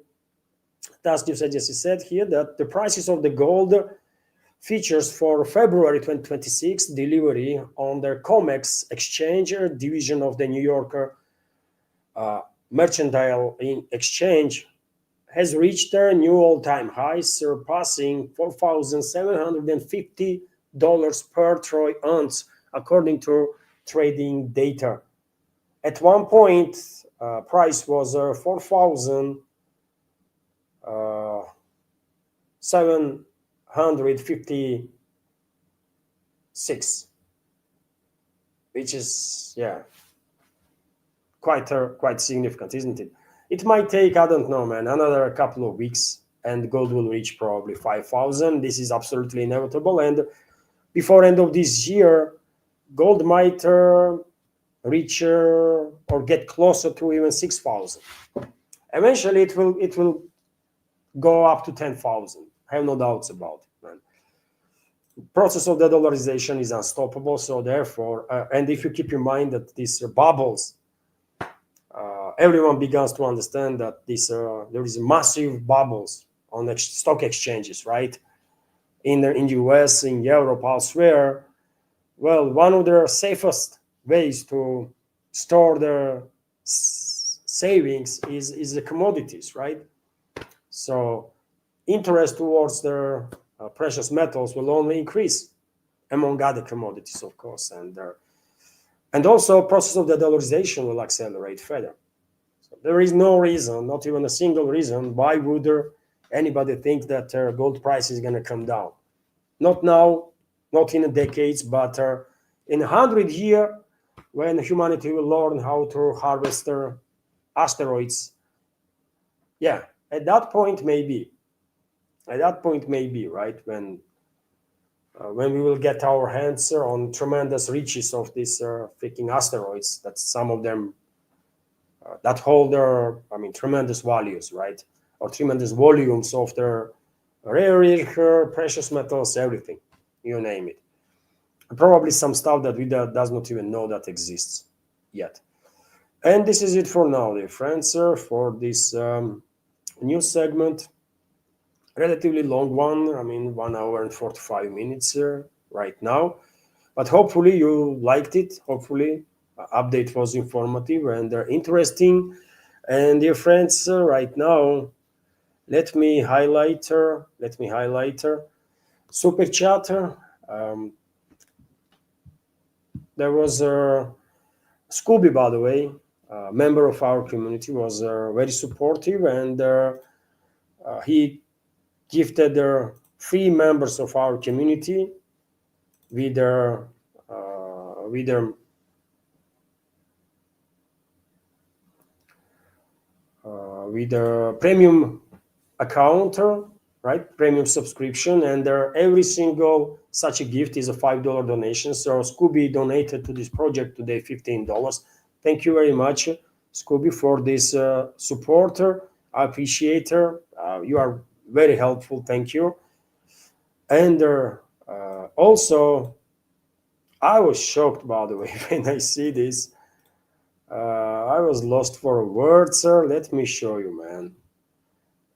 TASS News Agency said here that the prices of the gold features for February 2026 delivery on the COMEX exchange division of the New Yorker Mercantile Exchange has reached a new all-time high, surpassing $4,750 per troy ounce, according to trading data. At one point, price was $4,756, which is quite significant, isn't it? It might take, I don't know, man, another couple of weeks, and gold will reach probably 5,000. This is absolutely inevitable, and before end of this year, gold might reach or get closer to even 6,000. Eventually, it will go up to 10,000. I have no doubts about it, man. The process of de-dollarization is unstoppable. So therefore, and if you keep in mind that these bubbles, everyone begins to understand that there is massive bubbles on stock exchanges, right? In the US, in Europe, elsewhere. Well, one of the safest ways to store their savings is the commodities, right? So interest towards their precious metals will only increase, among other commodities, of course, and also process of the dollarization will accelerate further. So there is no reason, not even a single reason, why would anybody think that gold price is going to come down? Not now, not in decades, but in 100 years, when humanity will learn how to harvest asteroids. Yeah, at that point, maybe. At that point, maybe, right? When we will get our hands on tremendous riches of these freaking asteroids, that some of them that hold their, tremendous values, right? Or tremendous volumes of their rare earth, precious metals, everything, you name it. Probably some stuff that we does not even know that exists yet. And this is it for now, dear friends, for this news segment. Relatively long one, 1 hour and 45 minutes right now. But hopefully you liked it. Hopefully update was informative and interesting. And dear friends, right now, let me highlight super chat. There was Scooby, by the way, a member of our community, was very supportive, and he gifted 3 members of our community with their with their with a premium account, right? Premium subscription, and every single such a gift is a $5 donation. So Scooby donated to this project today $15. Thank you very much, Scooby, for this support. I appreciate her. You are very helpful. Thank you. And also, I was shocked, by the way, when I see this. I was lost for words, sir. Let me show you, man.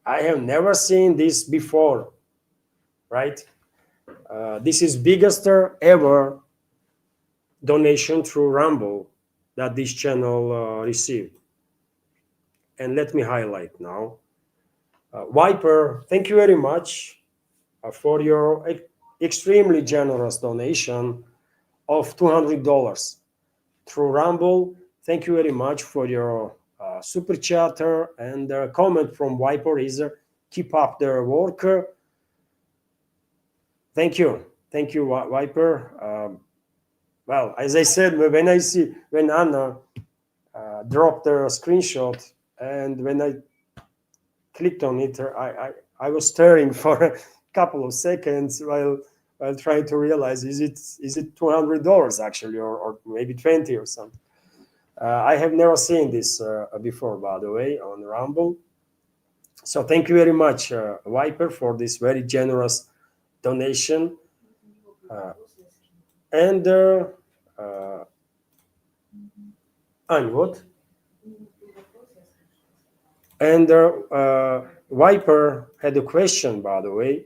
I have never seen this before, right? This is biggest ever donation through Rumble that this channel received. And let me highlight now. Viper, thank you very much for your extremely generous donation of $200 through Rumble. Thank you very much for your super chatter, and comment from Viper is keep up the work. Thank you, Viper. Well, as I said, when Anna dropped the screenshot, and when I clicked on it, I was staring for a couple of seconds while trying to realize, is it $200 actually, or maybe 20 or something. I have never seen this before, by the way, on Rumble. So thank you very much, Viper, for this very generous donation. And what? And Viper had a question, by the way,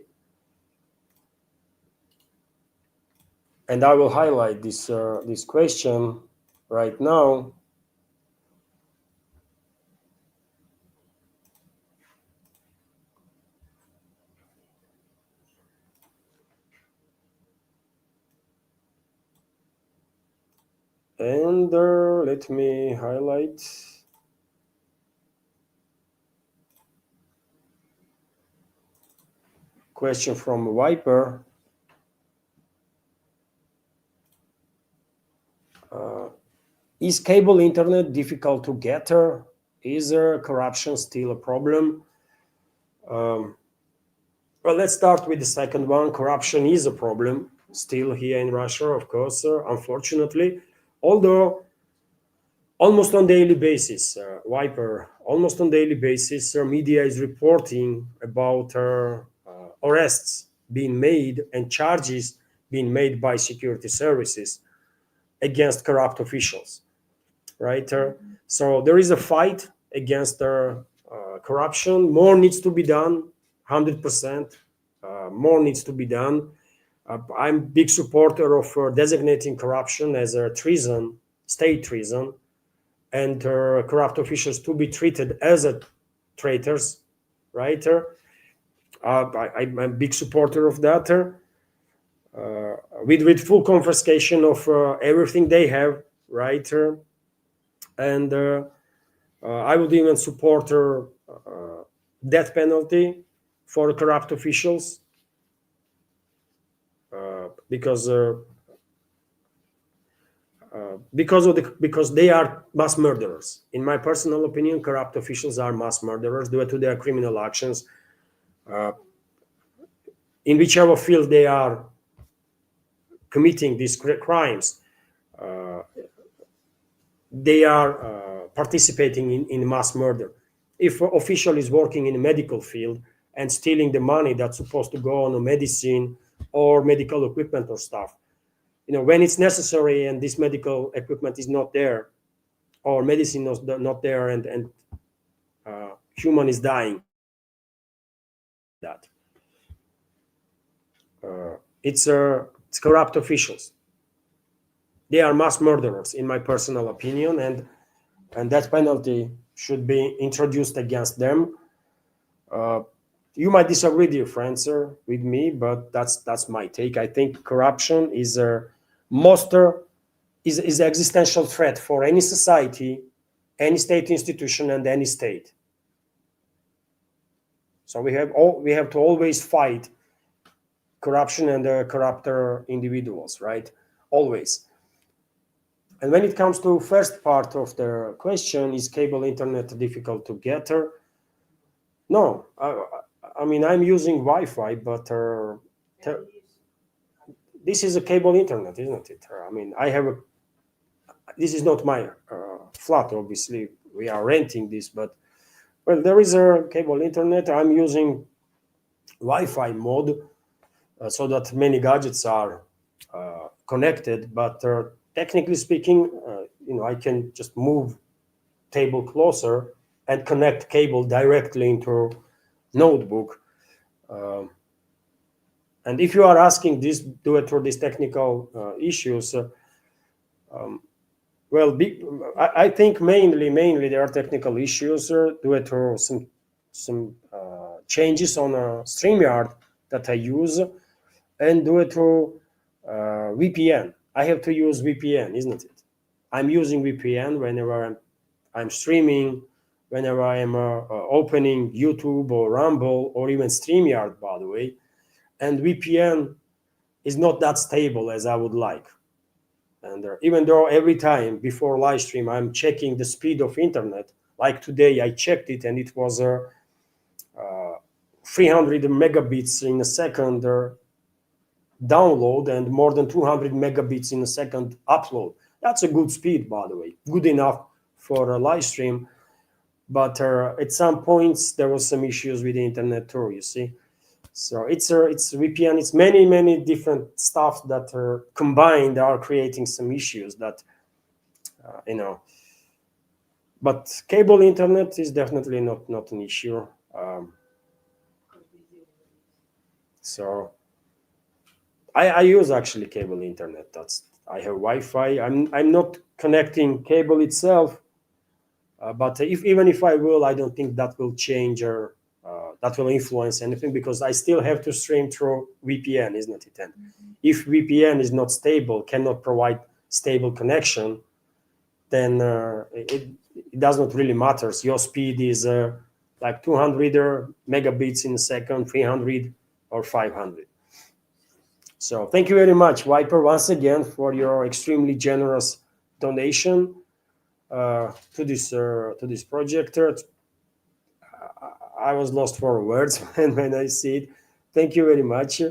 and I will highlight this this question right now. And let me highlight. Question from Viper. Is cable internet difficult to get? Is corruption still a problem? Well, let's start with the second one. Corruption is a problem still here in Russia, of course, unfortunately. Although almost on daily basis, Viper, almost on daily basis, media is reporting about arrests being made and charges being made by security services against corrupt officials, right? So there is a fight against corruption. More needs to be done, 100%. More needs to be done. I'm a big supporter of designating corruption as a treason, state treason, and corrupt officials to be treated as traitors, right? I'm a big supporter of that. With full confiscation of everything they have, right? And I would even support death penalty for corrupt officials, because they are mass murderers. In my personal opinion, corrupt officials are mass murderers due to their criminal actions. In whichever field they are committing these crimes, they are participating in mass murder. If an official is working in a medical field and stealing the money that's supposed to go on a medicine or medical equipment or stuff, when it's necessary and this medical equipment is not there, or medicine is not there, and human is dying, that it's corrupt officials. they are mass murderers, in my personal opinion, and that penalty should be introduced against them. You might disagree, dear friends, with me, but that's my take. I think corruption is a is an existential threat for any society, any state institution, and any state. So we have to always fight corruption and corrupter individuals, right? Always. And when it comes to first part of the question, is cable internet difficult to get? No, I mean, I'm using Wi-Fi, but this is a cable internet, isn't it? I mean, this is not my flat, obviously. We are renting this, but well, there is a cable internet. I'm using Wi-Fi mode so that many gadgets are connected, but technically speaking, I can just move table closer and connect cable directly into notebook. And if you are asking this, do it for these technical issues, well, I think mainly there are technical issues due to some changes on StreamYard that I use, and due to VPN. I have to use VPN, isn't it? I'm using VPN whenever I'm streaming, whenever I'm opening YouTube or Rumble or even StreamYard, by the way. And VPN is not that stable as I would like. And even though every time before live stream I'm checking the speed of internet, like today I checked it and it was 300 megabits in a second download and more than 200 megabits in a second upload. That's a good speed, by the way, good enough for a live stream. But at some points there was some issues with the internet too, you see. So it's VPN. It's many different stuff that are combined are creating some issues that But cable internet is definitely not an issue. So I use actually cable internet. I have Wi-Fi. I'm not connecting cable itself, but even if I will, I don't think that will change or that will influence anything, because I still have to stream through VPN, isn't it? And if VPN is not stable, cannot provide stable connection, then it does not really matter. Your speed is like 200 megabits in a second, 300 or 500. So thank you very much, Viper, once again for your extremely generous donation to this project. I was lost for words when I see it. Thank you very much.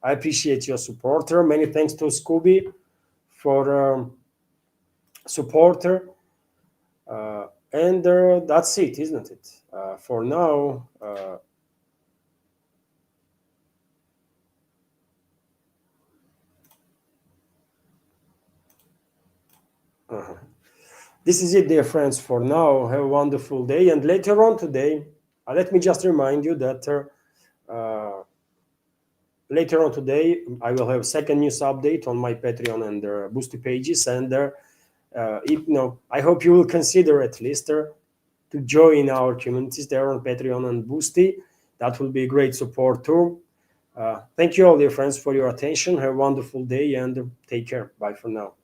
I appreciate your support. Many thanks to Scooby for support. And that's it, isn't it? For now. This is it, dear friends, for now. Have a wonderful day. And later on today, let me just remind you that later on today, I will have second news update on my Patreon and Boosty pages. And I hope you will consider at least to join our communities there on Patreon and Boosty. That will be great support too. Thank you all, dear friends, for your attention. Have a wonderful day and take care. Bye for now.